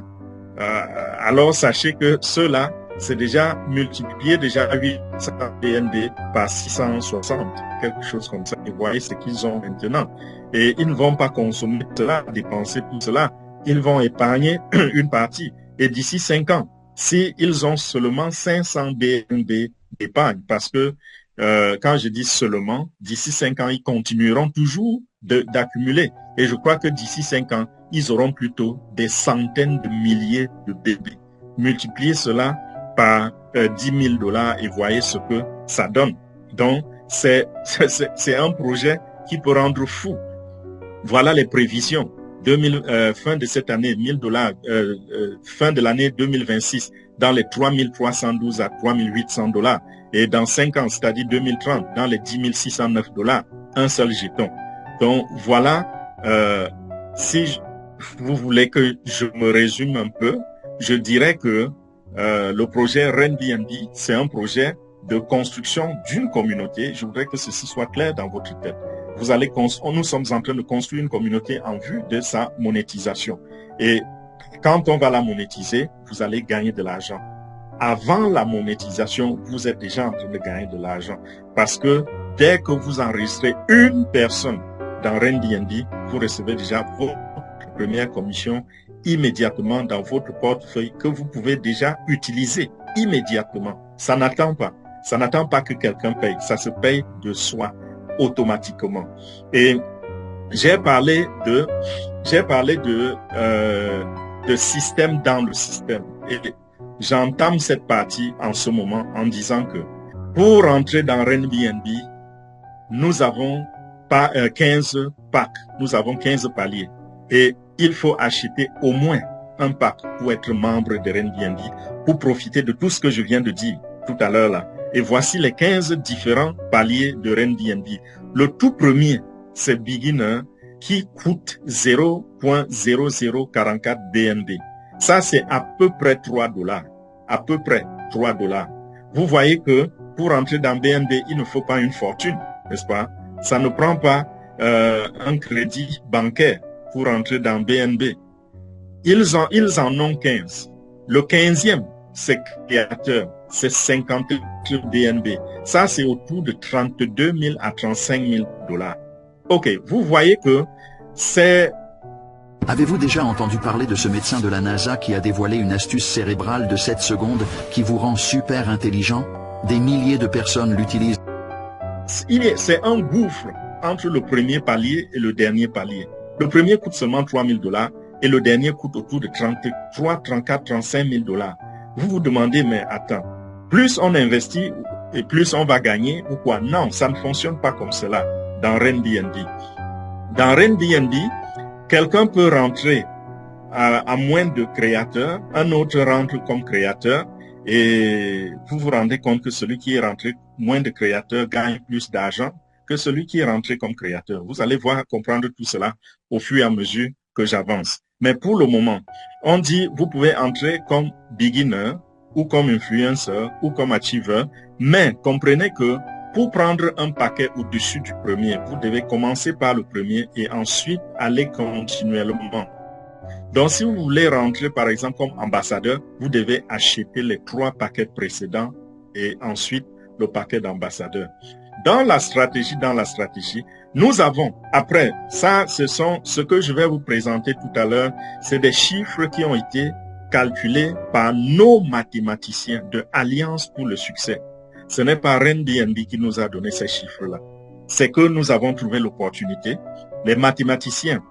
S1: alors sachez que ceux-là c'est déjà multiplié déjà 800 BNB par 660, quelque chose comme ça. Et voyez ce qu'ils ont maintenant. Et ils ne vont pas consommer cela, dépenser tout cela. Ils vont épargner une partie. Et d'ici 5 ans, s'ils ont seulement 500 BNB d'épargne, parce que quand je dis seulement, d'ici 5 ans, ils continueront toujours d'accumuler. Et je crois que d'ici 5 ans, ils auront plutôt des centaines de milliers de bébés. Multipliez cela par 10 000 $ et voyez ce que ça donne. Donc, c'est un projet qui peut rendre fou. Voilà les prévisions. Fin de cette année, 1 000 $, fin de l'année 2026, dans les 3 312 à 3 800 $. Et dans 5 ans, c'est-à-dire 2030, dans les 10 609 $, un seul jeton. Donc, voilà, si vous voulez que je me résume un peu, je dirais que le projet RenBnB, c'est un projet de construction d'une communauté. Je voudrais que ceci soit clair dans votre tête. Nous sommes en train de construire une communauté en vue de sa monétisation. Et quand on va la monétiser, vous allez gagner de l'argent. Avant la monétisation, vous êtes déjà en train de gagner de l'argent. Parce que dès que vous enregistrez une personne dans RenBnB, vous recevez déjà votre première commission immédiatement dans votre portefeuille que vous pouvez déjà utiliser immédiatement. Ça n'attend pas. Ça n'attend pas que quelqu'un paye. Ça se paye de soi automatiquement. Et j'ai parlé de système dans le système. Et j'entame cette partie en ce moment en disant que pour entrer dans RenBnB, nous avons 15 packs, nous avons 15 paliers. Et il faut acheter au moins un pack pour être membre de RenBnB, pour profiter de tout ce que je viens de dire tout à l'heure là. Et voici les 15 différents paliers de RenBnB. Le tout premier, c'est Beginner, qui coûte 0.0044 BNB. Ça, c'est à peu près 3 $. À peu près 3 $. Vous voyez que pour entrer dans BNB, il ne faut pas une fortune, n'est-ce pas? Ça ne prend pas un crédit bancaire pour entrer dans BNB. Ils en ont 15. Le 15e, c'est créateur, c'est 50 BNB. Ça, c'est autour de 32 000 à 35 000 $. Ok, vous voyez que c'est...
S3: Avez-vous déjà entendu parler de ce médecin de la NASA qui a dévoilé une astuce cérébrale de 7 secondes qui vous rend super intelligent? Des milliers de personnes l'utilisent.
S1: C'est un gouffre entre le premier palier et le dernier palier. Le premier coûte seulement 3 000 $ et le dernier coûte autour de 33, 34, 35 000 $. Vous vous demandez, mais attends, plus on investit et plus on va gagner ou quoi? Non, ça ne fonctionne pas comme cela dans RenBnB. Dans RenBnB, quelqu'un peut rentrer à moins de créateurs, un autre rentre comme créateur et vous vous rendez compte que celui qui est rentré moins de créateurs gagne plus d'argent que celui qui est rentré comme créateur. Vous allez comprendre tout cela au fur et à mesure que j'avance. Mais pour le moment, on dit vous pouvez entrer comme beginner ou comme influenceur ou comme achiever, mais comprenez que pour prendre un paquet au-dessus du premier, vous devez commencer par le premier et ensuite aller continuellement. Donc, si vous voulez rentrer, par exemple, comme ambassadeur, vous devez acheter les 3 paquets précédents et ensuite le paquet d'ambassadeur. Dans la stratégie, nous avons, après, ça, ce que je vais vous présenter tout à l'heure, c'est des chiffres qui ont été calculés par nos mathématiciens de Alliance pour le succès. Ce n'est pas RenBnB qui nous a donné ces chiffres-là. C'est que nous avons trouvé l'opportunité. Les mathématiciens,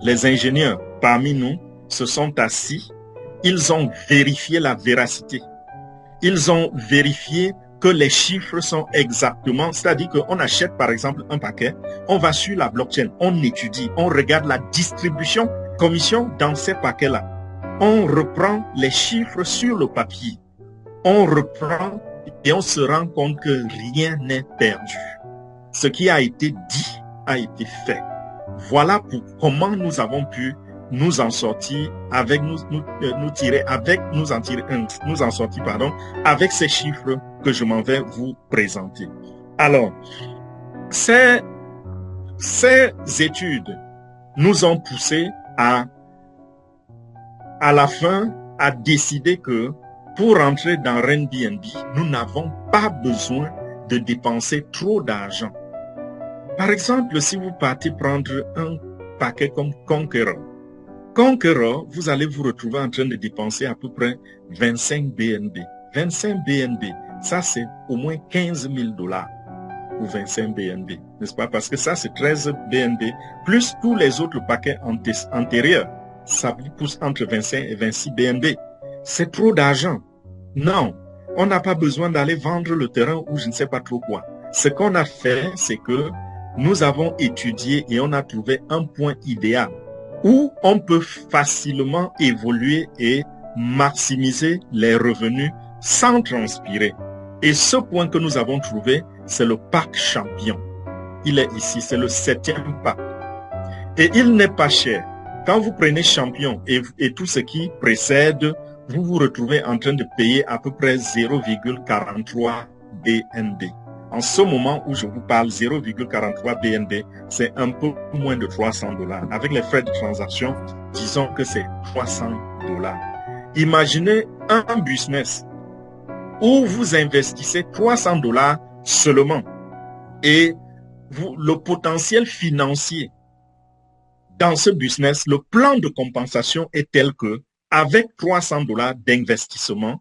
S1: les ingénieurs parmi nous se sont assis. Ils ont vérifié la véracité. Ils ont vérifié que les chiffres sont exactement, c'est-à-dire qu'on achète par exemple un paquet, on va sur la blockchain, on étudie, on regarde la distribution commission dans ces paquets-là. On reprend les chiffres sur le papier. On reprend et on se rend compte que rien n'est perdu. Ce qui a été dit a été fait. Voilà comment nous avons pu nous en sortir avec nous en sortir avec ces chiffres que je m'en vais vous présenter. Alors, ces études nous ont poussé à la fin à décider que pour entrer dans Renbnb, nous n'avons pas besoin de dépenser trop d'argent. Par exemple, si vous partez prendre un paquet comme Conqueror, vous allez vous retrouver en train de dépenser à peu près 25 BNB. 25 BNB, ça c'est au moins 15 000 $ pour 25 BNB, n'est-ce pas? Parce que ça c'est 13 BNB, plus tous les autres paquets antérieurs. Ça vous pousse entre 25 et 26 BNB. C'est trop d'argent. Non, on n'a pas besoin d'aller vendre le terrain ou je ne sais pas trop quoi. Ce qu'on a fait, c'est que nous avons étudié et on a trouvé un point idéal où on peut facilement évoluer et maximiser les revenus sans transpirer. Et ce point que nous avons trouvé, c'est le parc Champion. Il est ici, c'est le 7e parc. Et il n'est pas cher. Quand vous prenez Champion et tout ce qui précède, vous vous retrouvez en train de payer à peu près 0,43 BNB. En ce moment où je vous parle, 0,43 BNB, c'est un peu moins de 300 $. Avec les frais de transaction, disons que c'est 300 $. Imaginez un business où vous investissez 300 $ seulement et le potentiel financier dans ce business, le plan de compensation est tel que avec 300 $ d'investissement,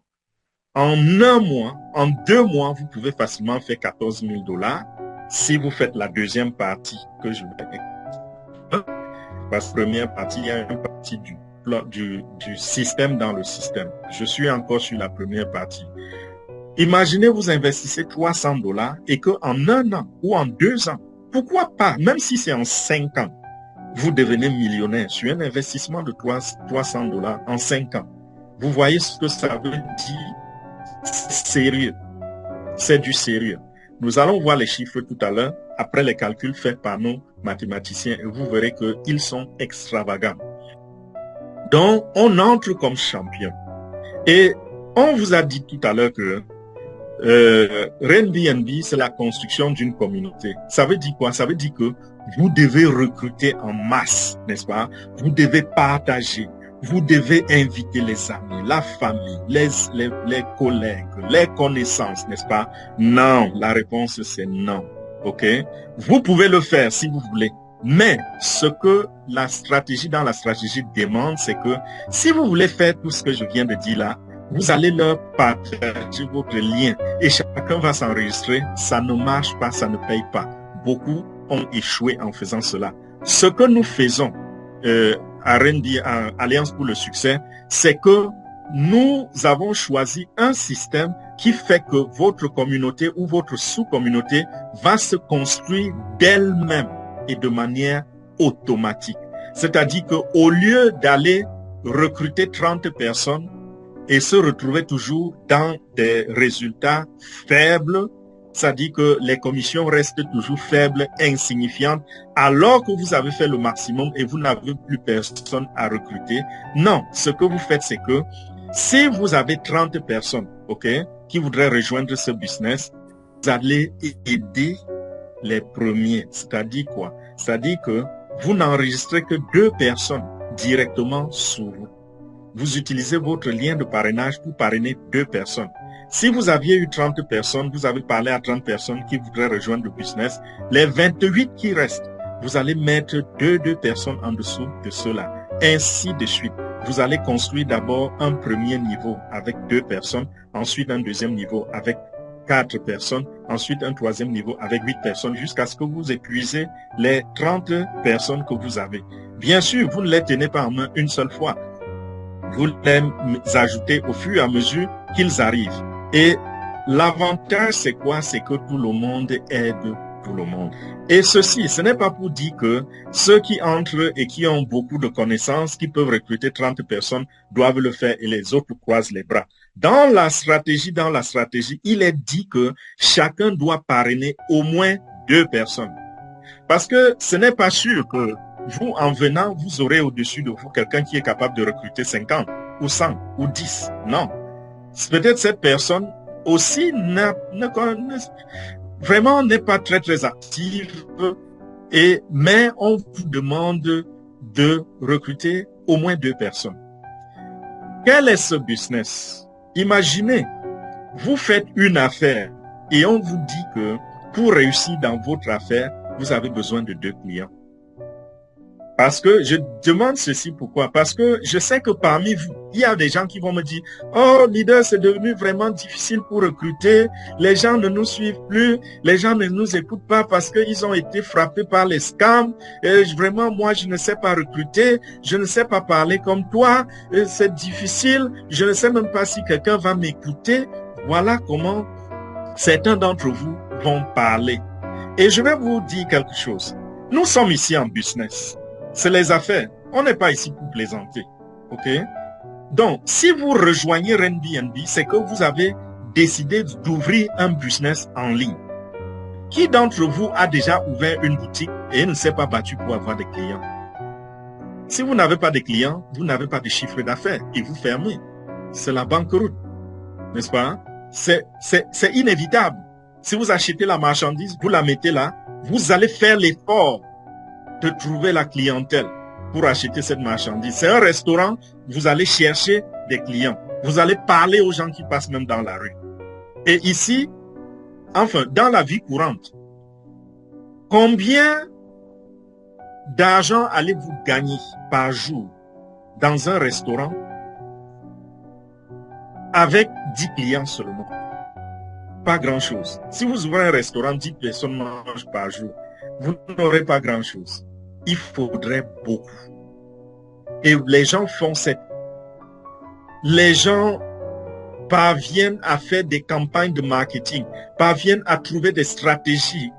S1: en un mois, en 2 mois, vous pouvez facilement faire 14 000 $ si vous faites la deuxième partie que je vais. Parce que la première partie, il y a une partie du système dans le système. Je suis encore sur la première partie. Imaginez, vous investissez 300 $ et qu'en 1 an ou en 2 ans, pourquoi pas, même si c'est en 5 ans, vous devenez millionnaire sur un investissement de 300 $ en 5 ans. Vous voyez ce que ça veut dire? C'est sérieux. C'est du sérieux. Nous allons voir les chiffres tout à l'heure, après les calculs faits par nos mathématiciens, et vous verrez qu'ils sont extravagants. Donc, on entre comme champion. Et on vous a dit tout à l'heure que Renbnb, c'est la construction d'une communauté. Ça veut dire quoi? Ça veut dire que vous devez recruter en masse, n'est-ce pas? Vous devez partager. Vous devez inviter les amis, la famille, les collègues, les connaissances, n'est-ce pas? Non, la réponse c'est non. Ok? Vous pouvez le faire si vous voulez. Mais ce que la stratégie demande, c'est que si vous voulez faire tout ce que je viens de dire là, vous allez leur partager votre lien et chacun va s'enregistrer. Ça ne marche pas, ça ne paye pas. Beaucoup ont échoué en faisant cela. Ce que nous faisons à Alliance pour le succès, c'est que nous avons choisi un système qui fait que votre communauté ou votre sous-communauté va se construire d'elle-même et de manière automatique. C'est-à-dire qu'au lieu d'aller recruter 30 personnes et se retrouver toujours dans des résultats faibles, c'est-à-dire que les commissions restent toujours faibles, insignifiantes, alors que vous avez fait le maximum et vous n'avez plus personne à recruter. Non, ce que vous faites, c'est que si vous avez 30 personnes, ok, qui voudraient rejoindre ce business, vous allez aider les premiers. C'est-à-dire quoi? C'est-à-dire que vous n'enregistrez que 2 personnes directement sur vous. Vous utilisez votre lien de parrainage pour parrainer 2 personnes. Si vous aviez eu 30 personnes, vous avez parlé à 30 personnes qui voudraient rejoindre le business, les 28 qui restent, vous allez mettre 2 personnes en dessous de ceux-là. Ainsi de suite. Vous allez construire d'abord un premier niveau avec 2 personnes, ensuite un deuxième niveau avec 4 personnes, ensuite un troisième niveau avec 8 personnes, jusqu'à ce que vous épuisez les 30 personnes que vous avez. Bien sûr, vous ne les tenez pas en main une seule fois. Vous les ajoutez au fur et à mesure qu'ils arrivent. Et l'avantage, c'est quoi? C'est que tout le monde aide tout le monde. Et ceci, ce n'est pas pour dire que ceux qui entrent et qui ont beaucoup de connaissances, qui peuvent recruter 30 personnes, doivent le faire et les autres croisent les bras. Dans la stratégie, il est dit que chacun doit parrainer au moins 2 personnes. Parce que ce n'est pas sûr que vous, en venant, vous aurez au-dessus de vous quelqu'un qui est capable de recruter 50 ou 100 ou 10. Non. Peut-être cette personne aussi vraiment n'est pas très active, mais on vous demande de recruter au moins 2 personnes. Quel est ce business? Imaginez, vous faites une affaire et on vous dit que pour réussir dans votre affaire, vous avez besoin de 2 clients. Parce que je demande ceci, pourquoi? Parce que je sais que parmi vous, il y a des gens qui vont me dire « Oh, leader, c'est devenu vraiment difficile pour recruter. Les gens ne nous suivent plus. Les gens ne nous écoutent pas parce qu'ils ont été frappés par les scams. Et vraiment, moi, je ne sais pas recruter. Je ne sais pas parler comme toi. C'est difficile. Je ne sais même pas si quelqu'un va m'écouter. » Voilà comment certains d'entre vous vont parler. Et je vais vous dire quelque chose. Nous sommes ici en business. C'est les affaires. On n'est pas ici pour plaisanter. OK? Donc, si vous rejoignez Airbnb, c'est que vous avez décidé d'ouvrir un business en ligne. Qui d'entre vous a déjà ouvert une boutique et ne s'est pas battu pour avoir des clients? Si vous n'avez pas de clients, vous n'avez pas de chiffre d'affaires et vous fermez. C'est la banqueroute. N'est-ce pas? C'est inévitable. Si vous achetez la marchandise, vous la mettez là, vous allez faire l'effort de trouver la clientèle pour acheter cette marchandise. C'est un restaurant, vous allez chercher des clients. Vous allez parler aux gens qui passent même dans la rue. Et ici, enfin, dans la vie courante, combien d'argent allez-vous gagner par jour dans un restaurant avec 10 clients seulement? Pas grand-chose. Si vous ouvrez un restaurant, 10 personnes mangent par jour, vous n'aurez pas grand-chose. Il faudrait beaucoup. Et les gens font cette... Les gens parviennent à faire des campagnes de marketing, parviennent à trouver des stratégies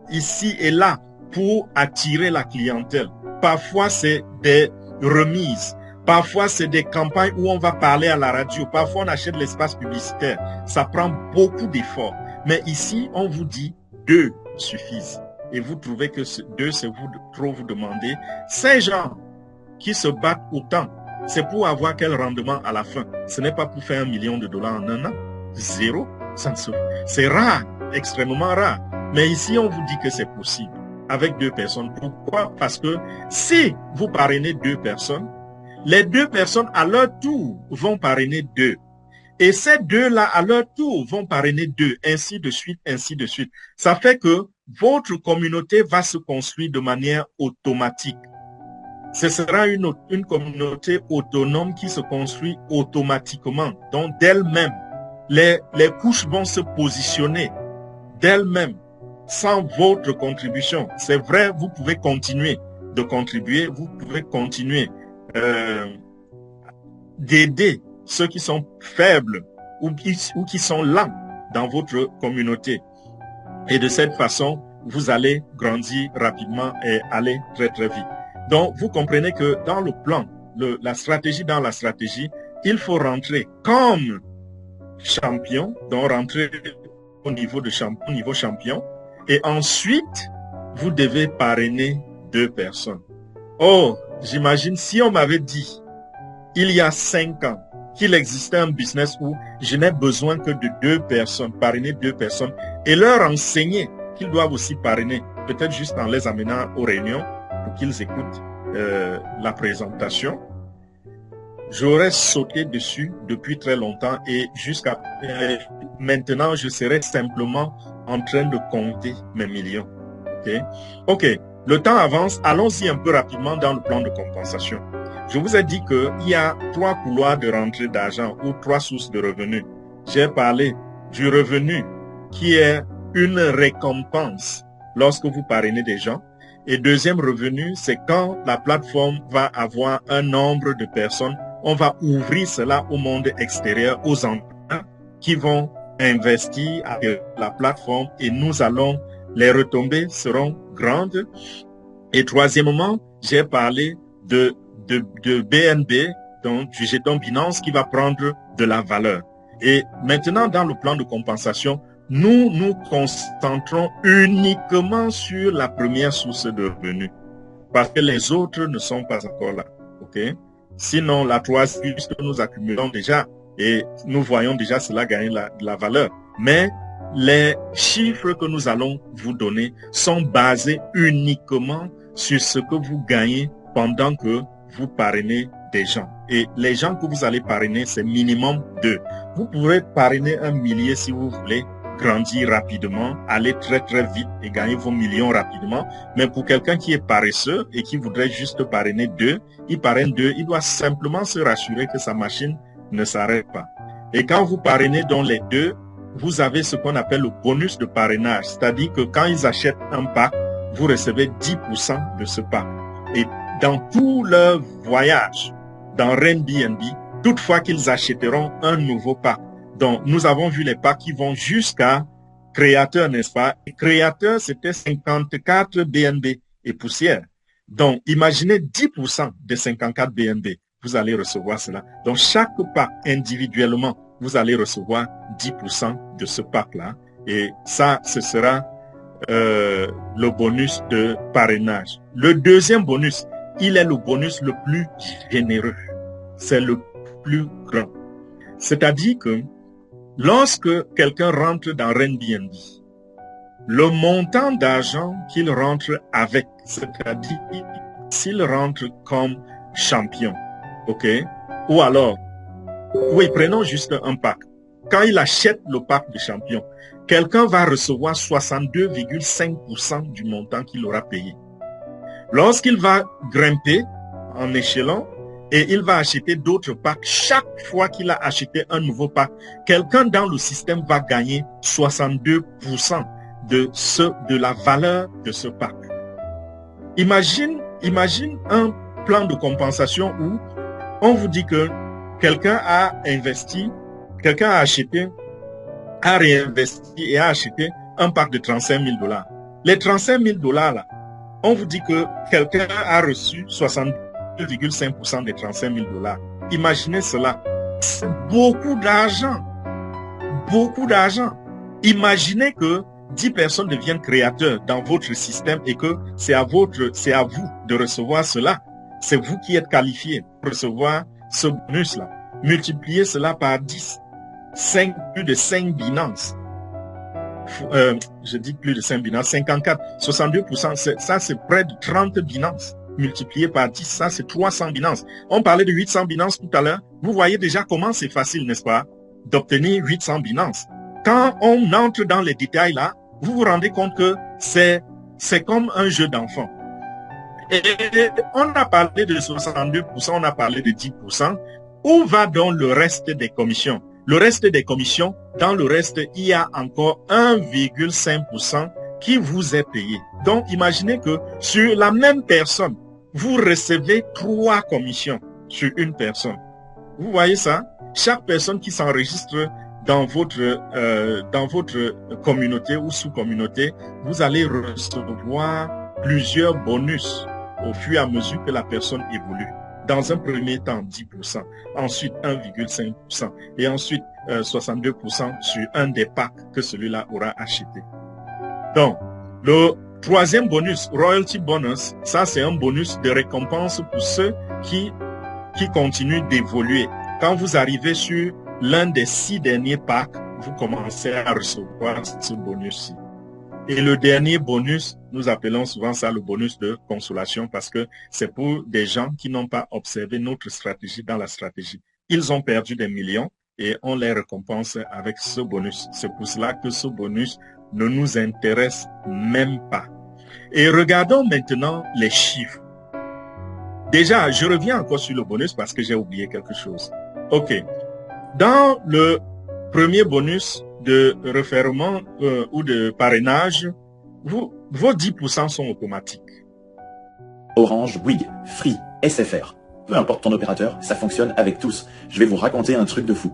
S1: ici et là pour attirer la clientèle. Parfois, c'est des remises. Parfois, c'est des campagnes où on va parler à la radio. Parfois, on achète l'espace publicitaire. Ça prend beaucoup d'efforts. Mais ici, on vous dit 2 suffisent. Et vous trouvez que 2, c'est trop vous demander. Ces gens qui se battent autant, c'est pour avoir quel rendement à la fin? Ce n'est pas pour faire $1 million en un an. 0. C'est rare, extrêmement rare. Mais ici, on vous dit que c'est possible avec 2 personnes. Pourquoi? Parce que si vous parrainez 2 personnes, les 2 personnes à leur tour vont parrainer 2. Et ces 2-là, à leur tour, vont parrainer 2, ainsi de suite, ainsi de suite. Ça fait que votre communauté va se construire de manière automatique. Ce sera une communauté autonome qui se construit automatiquement. Donc, d'elle-même, les couches vont se positionner d'elles-mêmes, sans votre contribution. C'est vrai, vous pouvez continuer de contribuer, vous pouvez continuer d'aider ceux qui sont faibles ou qui sont lents dans votre communauté. Et de cette façon, vous allez grandir rapidement et aller très très vite. Donc, vous comprenez que dans le plan, la stratégie dans la stratégie, il faut rentrer comme champion, donc rentrer au niveau de champion. Et ensuite, vous devez parrainer 2 personnes. Oh, j'imagine si on m'avait dit, il y a 5 ans, qu'il existait un business où je n'ai besoin que de 2 personnes, parrainer 2 personnes, et leur enseigner qu'ils doivent aussi parrainer, peut-être juste en les amenant aux réunions pour qu'ils écoutent la présentation. J'aurais sauté dessus depuis très longtemps et jusqu'à maintenant, je serais simplement en train de compter mes millions. Ok. Le temps avance. Allons-y un peu rapidement dans le plan de compensation. Je vous ai dit qu'il y a 3 couloirs de rentrée d'argent ou 3 sources de revenus. J'ai parlé du revenu qui est une récompense lorsque vous parrainez des gens. Et deuxième revenu, c'est quand la plateforme va avoir un nombre de personnes. On va ouvrir cela au monde extérieur, aux entreprises qui vont investir avec la plateforme et nous allons, les retombées seront grandes. Et troisièmement, j'ai parlé de BNB, donc du jeton Binance qui va prendre de la valeur. Et maintenant, dans le plan de compensation, nous nous concentrons uniquement sur la première source de revenus parce que les autres ne sont pas encore là. Ok? Sinon, la troisième, puisque nous accumulons déjà et nous voyons déjà cela gagner de la valeur. Mais les chiffres que nous allons vous donner sont basés uniquement sur ce que vous gagnez pendant que vous parrainez des gens. Et les gens que vous allez parrainer, c'est minimum 2. Vous pourrez parrainer 1 millier si vous voulez grandir rapidement, aller très très vite et gagner vos millions rapidement. Mais pour quelqu'un qui est paresseux et qui voudrait juste parrainer 2, il parraine 2, il doit simplement se rassurer que sa machine ne s'arrête pas. Et quand vous parrainez dans les 2, vous avez ce qu'on appelle le bonus de parrainage. C'est-à-dire que quand ils achètent un pack, vous recevez 10% de ce pack. Et dans tout leur voyage dans Airbnb, toutefois qu'ils achèteront un nouveau pack. Donc, nous avons vu les packs qui vont jusqu'à créateur, n'est-ce pas? Et créateur, c'était 54 BNB et poussière. Donc, imaginez 10% de 54 BNB. Vous allez recevoir cela. Donc, chaque pack individuellement, vous allez recevoir 10% de ce pack-là. Et ça, ce sera le bonus de parrainage. Le deuxième bonus, il est le bonus le plus généreux. C'est le plus grand. C'est-à-dire que lorsque quelqu'un rentre dans Airbnb, le montant d'argent qu'il rentre avec, c'est-à-dire s'il rentre comme champion, ok? Ou alors, oui, prenons juste un pack. Quand il achète le pack de champion, quelqu'un va recevoir 62,5% du montant qu'il aura payé. Lorsqu'il va grimper en échelon et il va acheter d'autres packs, chaque fois qu'il a acheté un nouveau pack, quelqu'un dans le système va gagner 62% de la valeur de ce pack. Imagine un plan de compensation où on vous dit que quelqu'un a investi, quelqu'un a acheté, a réinvesti et a acheté un pack de 35 000 $. Les 35 000 $ là, on vous dit que quelqu'un a reçu 62,5% des 35 000 $. Imaginez cela. C'est beaucoup d'argent. Beaucoup d'argent. Imaginez que 10 personnes deviennent créateurs dans votre système et que c'est à vous de recevoir cela. C'est vous qui êtes qualifié pour recevoir ce bonus-là. Multipliez cela par 10. Plus de 5 Binance. Je dis plus de 5 Binance, 54, 62%, ça c'est près de 30 Binance. Multiplié par 10, ça c'est 300 Binance. On parlait de 800 Binance tout à l'heure. Vous voyez déjà comment c'est facile, n'est-ce pas, d'obtenir 800 Binance. Quand on entre dans les détails là, vous vous rendez compte que c'est comme un jeu d'enfant. Et on a parlé de 62%, on a parlé de 10%. Où va donc le reste des commissions? Le reste des commissions, dans le reste, il y a encore 1,5% qui vous est payé. Donc, imaginez que sur la même personne, vous recevez 3 commissions sur une personne. Vous voyez ça? Chaque personne qui s'enregistre dans votre communauté ou sous-communauté, vous allez recevoir plusieurs bonus au fur et à mesure que la personne évolue. Dans un premier temps, 10%, ensuite 1,5% et ensuite 62% sur un des packs que celui-là aura acheté. Donc, le troisième bonus, Royalty Bonus, ça c'est un bonus de récompense pour ceux qui continuent d'évoluer. Quand vous arrivez sur l'un des 6 derniers packs, vous commencez à recevoir ce bonus-ci. Et le dernier bonus, nous appelons souvent ça le bonus de consolation parce que c'est pour des gens qui n'ont pas observé notre stratégie dans la stratégie. Ils ont perdu des millions et on les récompense avec ce bonus. C'est pour cela que ce bonus ne nous intéresse même pas. Et regardons maintenant les chiffres. Déjà, je reviens encore sur le bonus parce que j'ai oublié quelque chose. OK. Dans le premier bonus de réfèrement ou de parrainage, vos 10% sont automatiques.
S4: Orange, Bouygues, Free, SFR. Peu importe ton opérateur, ça fonctionne avec tous. Je vais vous raconter un truc de fou.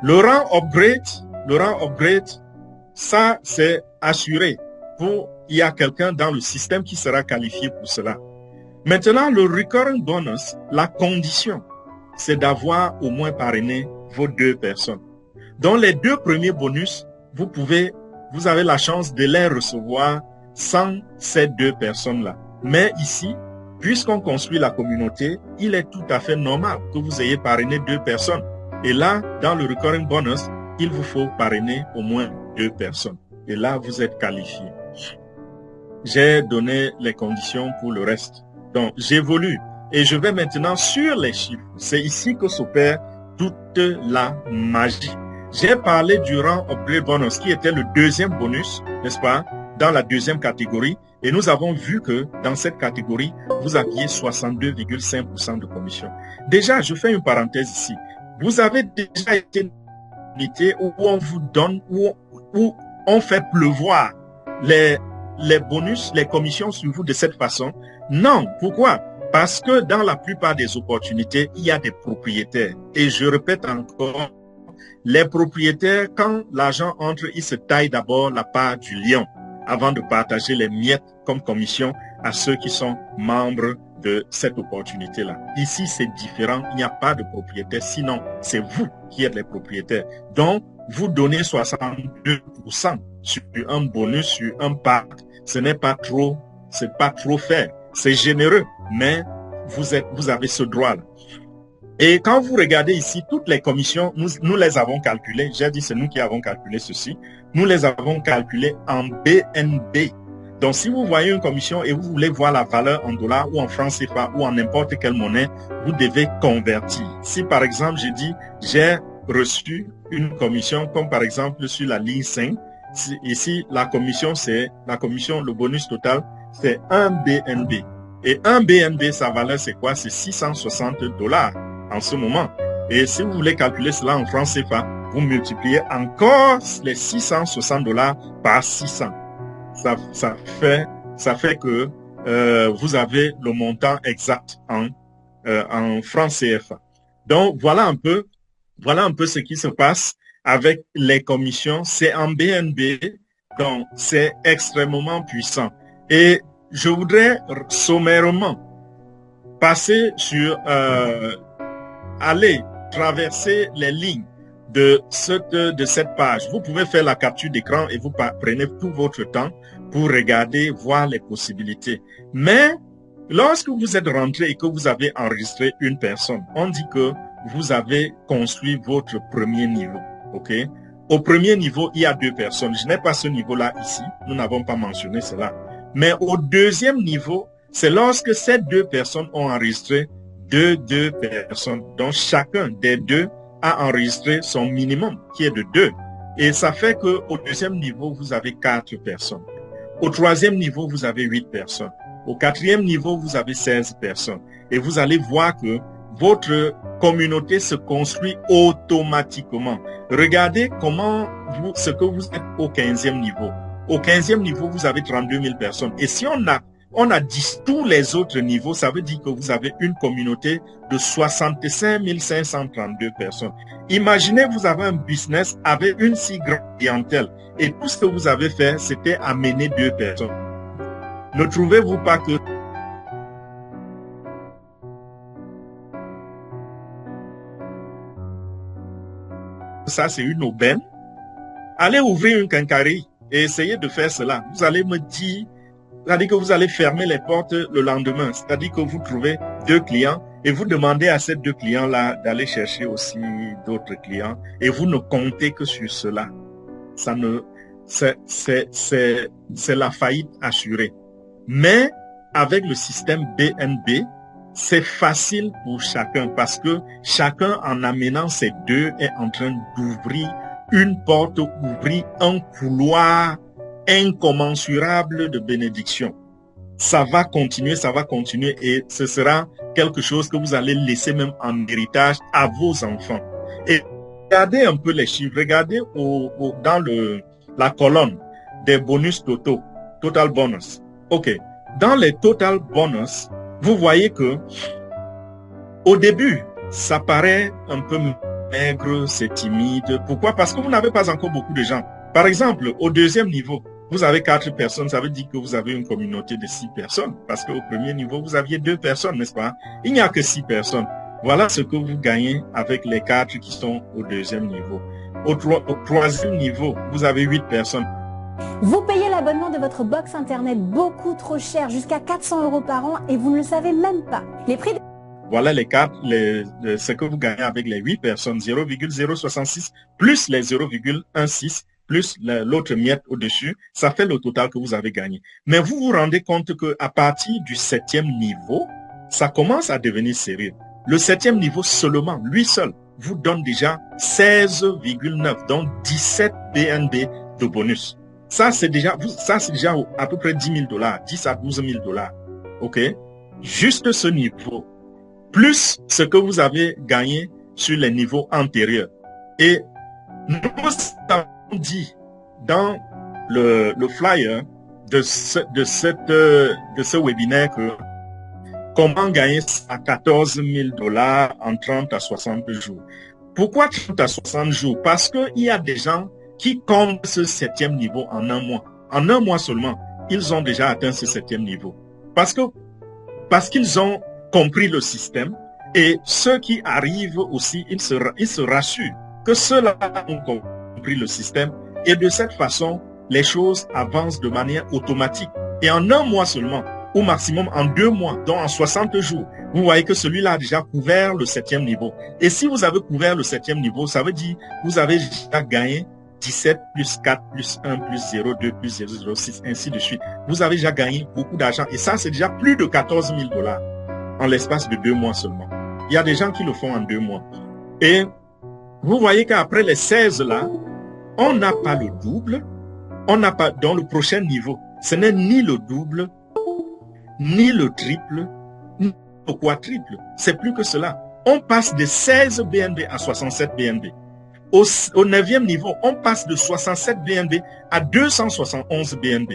S1: Le rang upgrade, ça c'est assuré. Il y a quelqu'un dans le système qui sera qualifié pour cela. Maintenant, le recurring bonus, la condition, c'est d'avoir au moins parrainé vos 2 personnes. Dans les 2 premiers bonus, vous avez la chance de les recevoir sans ces 2 personnes-là. Mais ici, puisqu'on construit la communauté, il est tout à fait normal que vous ayez parrainé 2 personnes. Et là, dans le recurring bonus, il vous faut parrainer au moins 2 personnes. Et là, vous êtes qualifié. J'ai donné les conditions pour le reste. Donc, j'évolue. Et je vais maintenant sur les chiffres. C'est ici que s'opère toute la magie. J'ai parlé du rang upgrade bonus qui était le deuxième bonus, n'est-ce pas, dans la deuxième catégorie. Et nous avons vu que dans cette catégorie, vous aviez 62,5% de commission. Déjà, je fais une parenthèse ici. Vous avez déjà été invité où on vous donne, où on fait pleuvoir les bonus, les commissions sur vous de cette façon? Non. Pourquoi? Parce que dans la plupart des opportunités, il y a des propriétaires. Et je répète encore, les propriétaires, quand l'argent entre, ils se taillent d'abord la part du lion avant de partager les miettes comme commission à ceux qui sont membres de cette opportunité-là. Ici, c'est différent. Il n'y a pas de propriétaire. Sinon, c'est vous qui êtes les propriétaires. Donc, vous donnez 62% sur un bonus, sur un pack. Ce n'est pas trop, c'est pas trop faire. C'est généreux, mais vous avez ce droit-là. Et quand vous regardez ici, toutes les commissions, nous les avons calculées. J'ai dit, c'est nous qui avons calculé ceci. Nous les avons calculées en BNB. Donc, si vous voyez une commission et vous voulez voir la valeur en dollars ou en francs CFA ou en n'importe quelle monnaie, vous devez convertir. Si, par exemple, je dis, j'ai reçu une commission, comme par exemple sur la ligne 5, ici, la commission, le bonus total, c'est 1 BNB. Et 1 BNB, sa valeur, c'est quoi? C'est 660 $ en ce moment. Et si vous voulez calculer cela en francs CFA, vous multipliez encore les 660 $ par 600. Ça fait que vous avez le montant exact en francs CFA. Donc, voilà un peu ce qui se passe avec les commissions. C'est en BNB, donc c'est extrêmement puissant. Et je voudrais sommairement passer sur aller traverser les lignes de cette page. Vous pouvez faire la capture d'écran et vous prenez tout votre temps pour regarder, voir les possibilités. Mais lorsque vous êtes rentré et que vous avez enregistré une personne, on dit que vous avez construit votre premier niveau. OK? Au premier niveau, il y a 2 personnes. Je n'ai pas ce niveau-là ici. Nous n'avons pas mentionné cela. Mais au deuxième niveau, c'est lorsque ces 2 personnes ont enregistré deux personnes. Donc, chacun des 2 a enregistré son minimum, qui est de 2. Et ça fait qu'au deuxième niveau, vous avez 4 personnes. Au troisième niveau, vous avez 8 personnes. Au quatrième niveau, vous avez 16 personnes. Et vous allez voir que votre communauté se construit automatiquement. Regardez ce que vous êtes au 15e niveau. Au 15e niveau, vous avez 32 000 personnes. Et si on a dit tous les autres niveaux, ça veut dire que vous avez une communauté de 65 532 personnes. Imaginez, vous avez un business avec une si grande clientèle et tout ce que vous avez fait, c'était amener 2 personnes. Ne trouvez-vous pas que ça, c'est une aubaine? Allez ouvrir une quincaillerie et essayez de faire cela. Vous allez me dire, c'est-à-dire que vous allez fermer les portes le lendemain. C'est-à-dire que vous trouvez 2 clients et vous demandez à ces 2 clients-là d'aller chercher aussi d'autres clients et vous ne comptez que sur cela. C'est la faillite assurée. Mais avec le système BNB, c'est facile pour chacun parce que chacun en amenant ces 2 est en train d'ouvrir une porte, ouvrir un couloir incommensurable de bénédiction. Ça va continuer et ce sera quelque chose que vous allez laisser même en héritage à vos enfants. Et regardez un peu les chiffres, regardez dans la colonne des bonus totaux, total bonus. OK. Dans les total bonus, vous voyez que au début, ça paraît un peu maigre, c'est timide. Pourquoi? Parce que vous n'avez pas encore beaucoup de gens. Par exemple, au deuxième niveau, vous avez 4 personnes, ça veut dire que vous avez une communauté de 6 personnes. Parce qu'au premier niveau, vous aviez 2 personnes, n'est-ce pas? Il n'y a que 6 personnes. Voilà ce que vous gagnez avec les 4 qui sont au deuxième niveau. Au troisième niveau, vous avez 8 personnes.
S5: Vous payez l'abonnement de votre box internet beaucoup trop cher, jusqu'à 400 € par an, et vous ne le savez même pas. Les prix
S1: Voilà les 4, ce que vous gagnez avec les 8 personnes, 0,066 plus les 0,16 plus l'autre miette au-dessus, ça fait le total que vous avez gagné. Mais vous vous rendez compte qu'à partir du 7e niveau, ça commence à devenir sérieux. Le 7e niveau seulement, lui seul, vous donne déjà 16,9, donc 17 BNB de bonus. Ça, c'est déjà à peu près 10 000 $, 10 à 12 000 $. OK? Juste ce niveau, plus ce que vous avez gagné sur les niveaux antérieurs. Et nous avons dit dans le flyer de ce webinaire que comment gagner à 14 000 $ en 30 à 60 jours. Pourquoi 30 à 60 jours? Parce qu'il y a des gens qui comptent ce 7e niveau en un mois. En un mois seulement, ils ont déjà atteint ce 7e niveau. Parce qu'ils ont compris le système, et ceux qui arrivent aussi, ils se rassurent que ceux-là ont compris le système, et de cette façon, les choses avancent de manière automatique. Et en un mois seulement, au maximum en 2 mois, donc en 60 jours, vous voyez que celui-là a déjà couvert le 7e niveau. Et si vous avez couvert le 7e niveau, ça veut dire que vous avez déjà gagné 17 plus 4 plus 1 plus 0, 2 plus 0, 0, 6, ainsi de suite. Vous avez déjà gagné beaucoup d'argent. Et ça, c'est déjà plus de 14 000 $ en l'espace de 2 mois seulement. Il y a des gens qui le font en 2 mois. Et vous voyez qu'après les 16 là, on n'a pas le double. On n'a pas, dans le prochain niveau, ce n'est ni le double, ni le triple, ni le quadruple. C'est plus que cela. On passe de 16 BNB à 67 BNB. Au 9e niveau, on passe de 67 BNB à 271 BNB.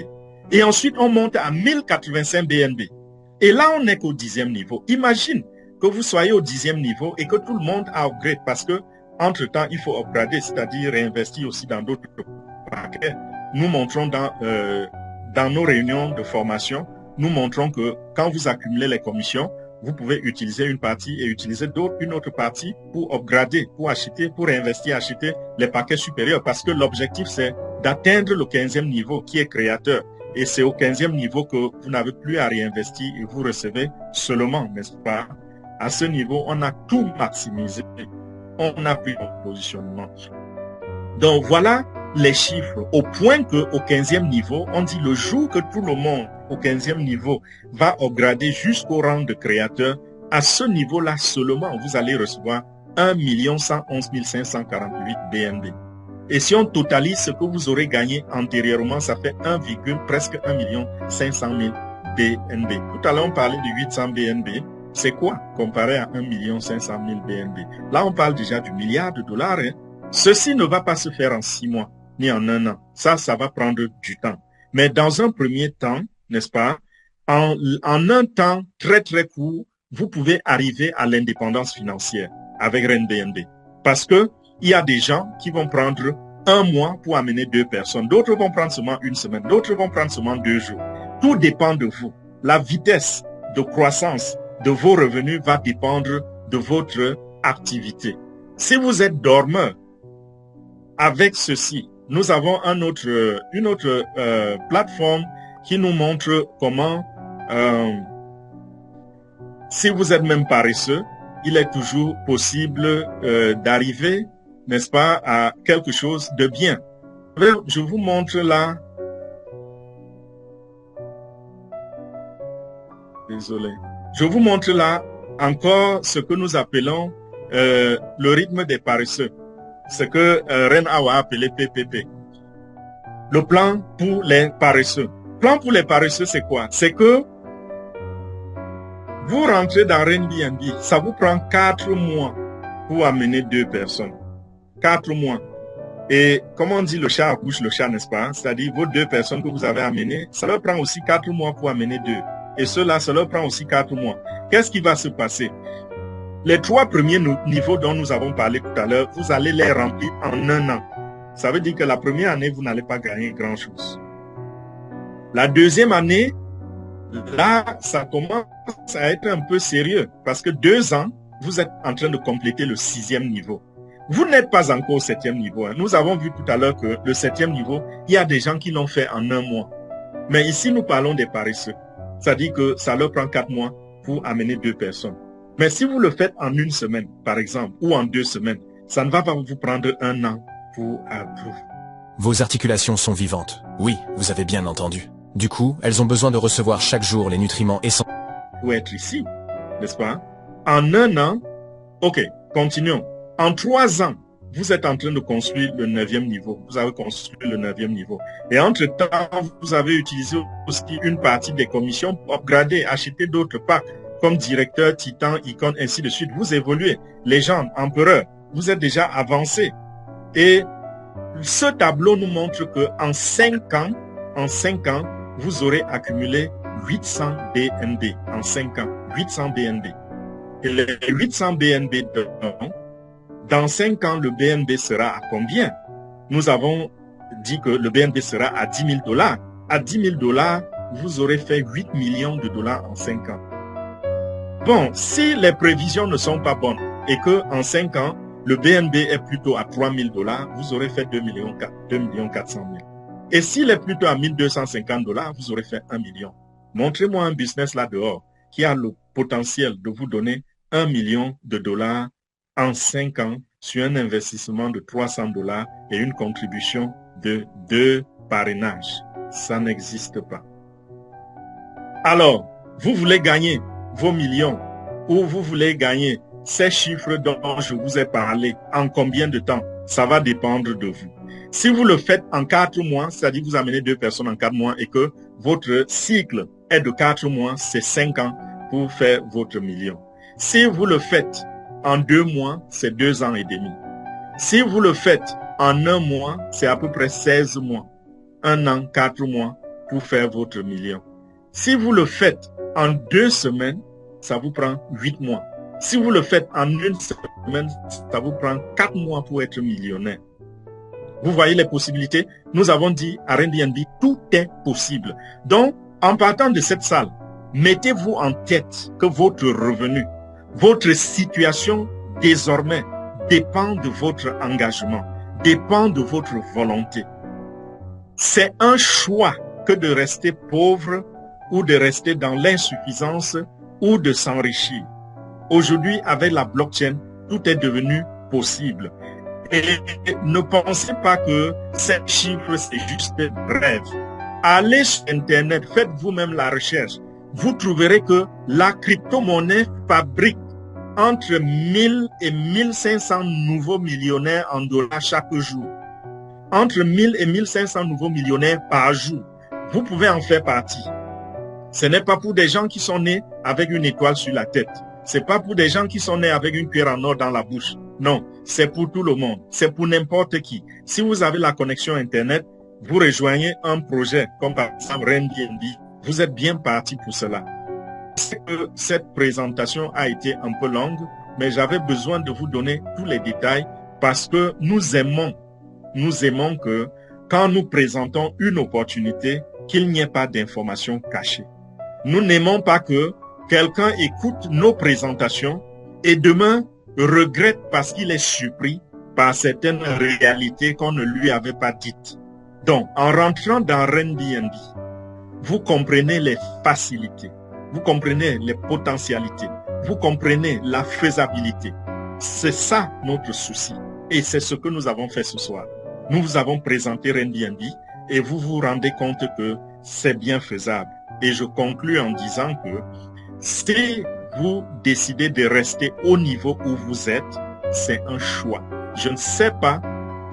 S1: Et ensuite, on monte à 1085 BNB. Et là, on n'est qu'au 10e niveau. Imagine que vous soyez au 10e niveau et que tout le monde a upgrade, parce que, entre-temps, il faut upgrader, c'est-à-dire réinvestir aussi dans d'autres paquets. Nous montrons dans nos réunions de formation, nous montrons que quand vous accumulez les commissions, vous pouvez utiliser une partie et utiliser une autre partie pour upgrader, pour acheter, pour réinvestir, acheter les paquets supérieurs, parce que l'objectif, c'est d'atteindre le 15e niveau qui est créateur. Et c'est au 15e niveau que vous n'avez plus à réinvestir et vous recevez seulement, n'est-ce pas? À ce niveau, on a tout maximisé. On a pris notre positionnement. Donc voilà les chiffres, au point que au 15e niveau, on dit le jour que tout le monde au 15e niveau va upgrader jusqu'au rang de créateur, à ce niveau-là seulement, vous allez recevoir 1 111 548 BNB. Et si on totalise ce que vous aurez gagné antérieurement, ça fait presque 1 500 000 BNB. Tout à l'heure, on parlait de 800 BNB. C'est quoi comparé à 1 500 000 BNB? Là, on parle déjà du milliard de dollars. Hein. Ceci ne va pas se faire en 6 mois, ni en 1 an. Ça va prendre du temps. Mais dans un premier temps, n'est-ce pas, en un temps très très court, vous pouvez arriver à l'indépendance financière avec RenBNB. Parce que il y a des gens qui vont prendre 1 mois pour amener 2 personnes. D'autres vont prendre seulement 1 semaine. D'autres vont prendre seulement 2 jours. Tout dépend de vous. La vitesse de croissance de vos revenus va dépendre de votre activité. Si vous êtes dormeur, avec ceci, nous avons une autre plateforme qui nous montre comment, si vous êtes même paresseux, il est toujours possible d'arriver, n'est-ce pas, à quelque chose de bien. Je vous montre là. Désolé. Je vous montre là encore ce que nous appelons le rythme des paresseux. Ce que Ren Awa a appelé PPP. Le plan pour les paresseux. Plan pour les paresseux, c'est quoi? C'est que vous rentrez dans RenBNB, ça vous prend 4 mois pour amener 2 personnes. 4 mois. Et comme on dit, le chat accouche le chat, n'est-ce pas? C'est-à-dire, vos 2 personnes que vous avez amenées, ça leur prend aussi 4 mois pour amener 2. Et ceux-là, ça leur prend aussi 4 mois. Qu'est-ce qui va se passer? Les 3 premiers niveaux dont nous avons parlé tout à l'heure, vous allez les remplir en 1 an. Ça veut dire que la première année, vous n'allez pas gagner grand-chose. La deuxième année, là, ça commence à être un peu sérieux. Parce que 2 ans, vous êtes en train de compléter le 6e niveau. Vous n'êtes pas encore au 7e niveau. Hein. Nous avons vu tout à l'heure que le 7e niveau, il y a des gens qui l'ont fait en 1 mois. Mais ici, nous parlons des paresseux. C'est-à-dire que ça leur prend 4 mois pour amener 2 personnes. Mais si vous le faites en 1 semaine, par exemple, ou en 2 semaines, ça ne va pas vous prendre 1 an pour apprendre.
S6: Vos articulations sont vivantes. Oui, vous avez bien entendu. Du coup, elles ont besoin de recevoir chaque jour les nutriments essentiels.
S1: Pour être ici, n'est-ce pas? En 1 an, ok, continuons. En 3 ans, vous êtes en train de construire le 9e niveau. Vous avez construit le 9e niveau. Et entre-temps, vous avez utilisé aussi une partie des commissions pour upgrader, acheter d'autres packs comme directeur, titan, icône, ainsi de suite. Vous évoluez. Légende, empereur, vous êtes déjà avancé. Et ce tableau nous montre que en 5 ans, vous aurez accumulé 800 BNB. En 5 ans, 800 BNB. Et les 800 BNB dans 5 ans, le BNB sera à combien? Nous avons dit que le BNB sera à $10 000. À $10 000, vous aurez fait 8 millions de dollars en 5 ans. Bon, si les prévisions ne sont pas bonnes et que en 5 ans, le BNB est plutôt à $3 000, vous aurez fait 2 400 000. Et s'il est plutôt à $1 250, vous aurez fait 1 million. Montrez-moi un business là dehors qui a le potentiel de vous donner $1 million en 5 ans sur un investissement de $300 et une contribution de 2 parrainages. Ça n'existe pas. Alors, vous voulez gagner vos millions ou vous voulez gagner ces chiffres dont je vous ai parlé en combien de temps? Ça va dépendre de vous. Si vous le faites en 4 mois, c'est-à-dire vous amenez 2 personnes en 4 mois et que votre cycle est de 4 mois, c'est 5 ans pour faire votre million. Si vous le faites en 2 mois, c'est 2 ans et demi. Si vous le faites en 1 mois, c'est à peu près 16 mois. 1 an, 4 mois pour faire votre million. Si vous le faites en 2 semaines, ça vous prend 8 mois. Si vous le faites en 1 semaine, ça vous prend 4 mois pour être millionnaire. Vous voyez les possibilités? Nous avons dit à Airbnb, tout est possible. Donc, en partant de cette salle, mettez-vous en tête que votre revenu, votre situation désormais dépend de votre engagement, dépend de votre volonté. C'est un choix que de rester pauvre ou de rester dans l'insuffisance ou de s'enrichir. Aujourd'hui, avec la blockchain, tout est devenu possible. Et ne pensez pas que ces chiffres, c'est juste un rêve. Allez sur Internet, faites vous-même la recherche. Vous trouverez que la crypto-monnaie fabrique entre 1000 et 1500 nouveaux millionnaires en dollars chaque jour. Entre 1000 et 1500 nouveaux millionnaires par jour. Vous pouvez en faire partie. Ce n'est pas pour des gens qui sont nés avec une étoile sur la tête. C'est pas pour des gens qui sont nés avec une cuillère en or dans la bouche. Non, c'est pour tout le monde. C'est pour n'importe qui. Si vous avez la connexion Internet, vous rejoignez un projet comme par exemple Airbnb. Vous êtes bien parti pour cela. C'est que cette présentation a été un peu longue, mais j'avais besoin de vous donner tous les détails parce que nous aimons que quand nous présentons une opportunité, qu'il n'y ait pas d'informations cachées. Nous n'aimons pas que quelqu'un écoute nos présentations et demain regrette parce qu'il est surpris par certaines réalités qu'on ne lui avait pas dites. Donc, en rentrant dans Airbnb, vous comprenez les facilités, vous comprenez les potentialités, vous comprenez la faisabilité. C'est ça notre souci et c'est ce que nous avons fait ce soir. Nous vous avons présenté Airbnb et vous vous rendez compte que c'est bien faisable. Et je conclus en disant que si vous décidez de rester au niveau où vous êtes, c'est un choix. Je ne sais pas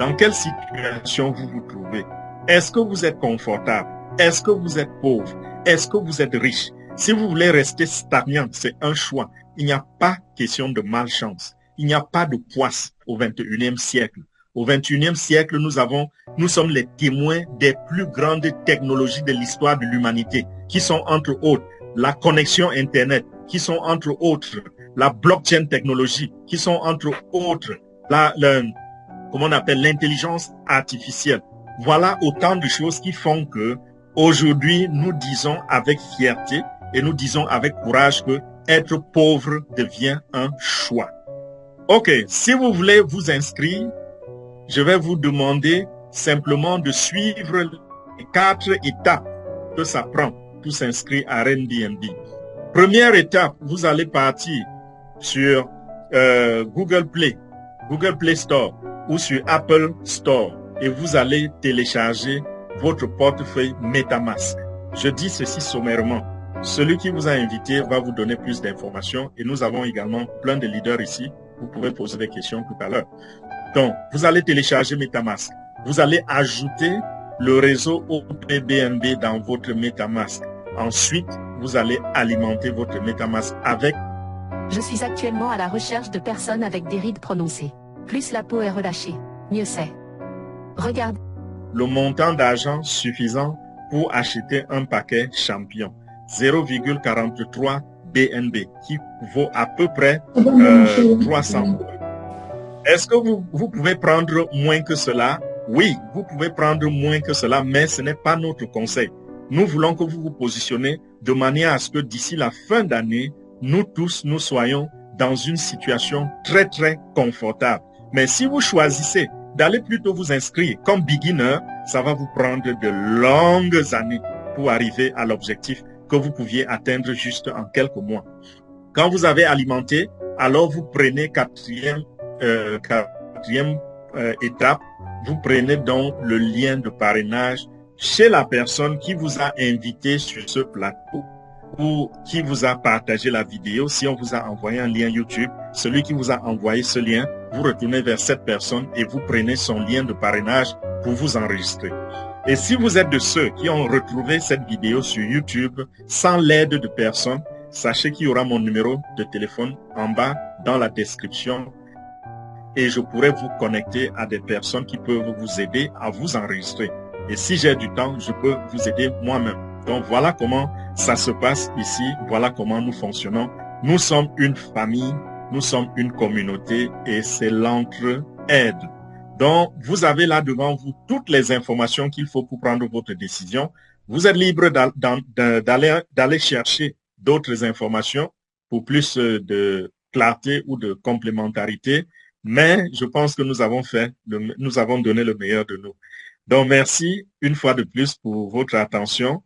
S1: dans quelle situation vous vous trouvez. Est-ce que vous êtes confortable? Est-ce que vous êtes pauvre? Est-ce que vous êtes riche? Si vous voulez rester stagnant, c'est un choix. Il n'y a pas question de malchance. Il n'y a pas de poisse au 21e siècle. Au 21e siècle, nous sommes les témoins des plus grandes technologies de l'histoire de l'humanité, qui sont entre autres la connexion Internet, qui sont entre autres la blockchain technologie, qui sont entre autres l'intelligence artificielle. Voilà autant de choses qui font que aujourd'hui nous disons avec fierté et nous disons avec courage que être pauvre devient un choix. Ok, si vous voulez vous inscrire, je vais vous demander simplement de suivre les 4 étapes que ça prend pour s'inscrire à Airbnb. Première étape, vous allez partir sur Google Play Store ou sur Apple Store et vous allez télécharger votre portefeuille MetaMask. Je dis ceci sommairement. Celui qui vous a invité va vous donner plus d'informations et nous avons également plein de leaders ici vous pouvez poser des questions tout à l'heure. Donc, vous allez télécharger MetaMask. Vous allez ajouter le réseau OPBNB dans votre MetaMask. Ensuite, vous allez alimenter votre MetaMask avec...
S7: Je suis actuellement à la recherche de personnes avec des rides prononcées. Plus la peau est relâchée, mieux c'est. Regarde.
S1: Le montant d'argent suffisant pour acheter un paquet champion. 0,43 BNB, qui vaut à peu près 300 euros. Est-ce que vous pouvez prendre moins que cela? Oui, vous pouvez prendre moins que cela, mais ce n'est pas notre conseil. Nous voulons que vous vous positionnez de manière à ce que d'ici la fin d'année, nous tous, nous soyons dans une situation très, très confortable. Mais si vous choisissez d'aller plutôt vous inscrire comme beginner, ça va vous prendre de longues années pour arriver à l'objectif que vous pouviez atteindre juste en quelques mois. Quand vous avez alimenté, alors vous prenez quatrième étape, vous prenez donc le lien de parrainage chez la personne qui vous a invité sur ce plateau ou qui vous a partagé la vidéo. Si on vous a envoyé un lien YouTube, celui qui vous a envoyé ce lien, vous retournez vers cette personne et vous prenez son lien de parrainage pour vous enregistrer. Et si vous êtes de ceux qui ont retrouvé cette vidéo sur YouTube sans l'aide de personne, sachez qu'il y aura mon numéro de téléphone en bas dans la description et je pourrai vous connecter à des personnes qui peuvent vous aider à vous enregistrer. Et si j'ai du temps, je peux vous aider moi-même. Donc voilà comment ça se passe ici, voilà comment nous fonctionnons. Nous sommes une famille, nous sommes une communauté et c'est l'entraide. Donc vous avez là devant vous toutes les informations qu'il faut pour prendre votre décision. Vous êtes libre d'aller chercher d'autres informations pour plus de clarté ou de complémentarité. Mais je pense que nous avons donné le meilleur de nous. Donc, merci une fois de plus pour votre attention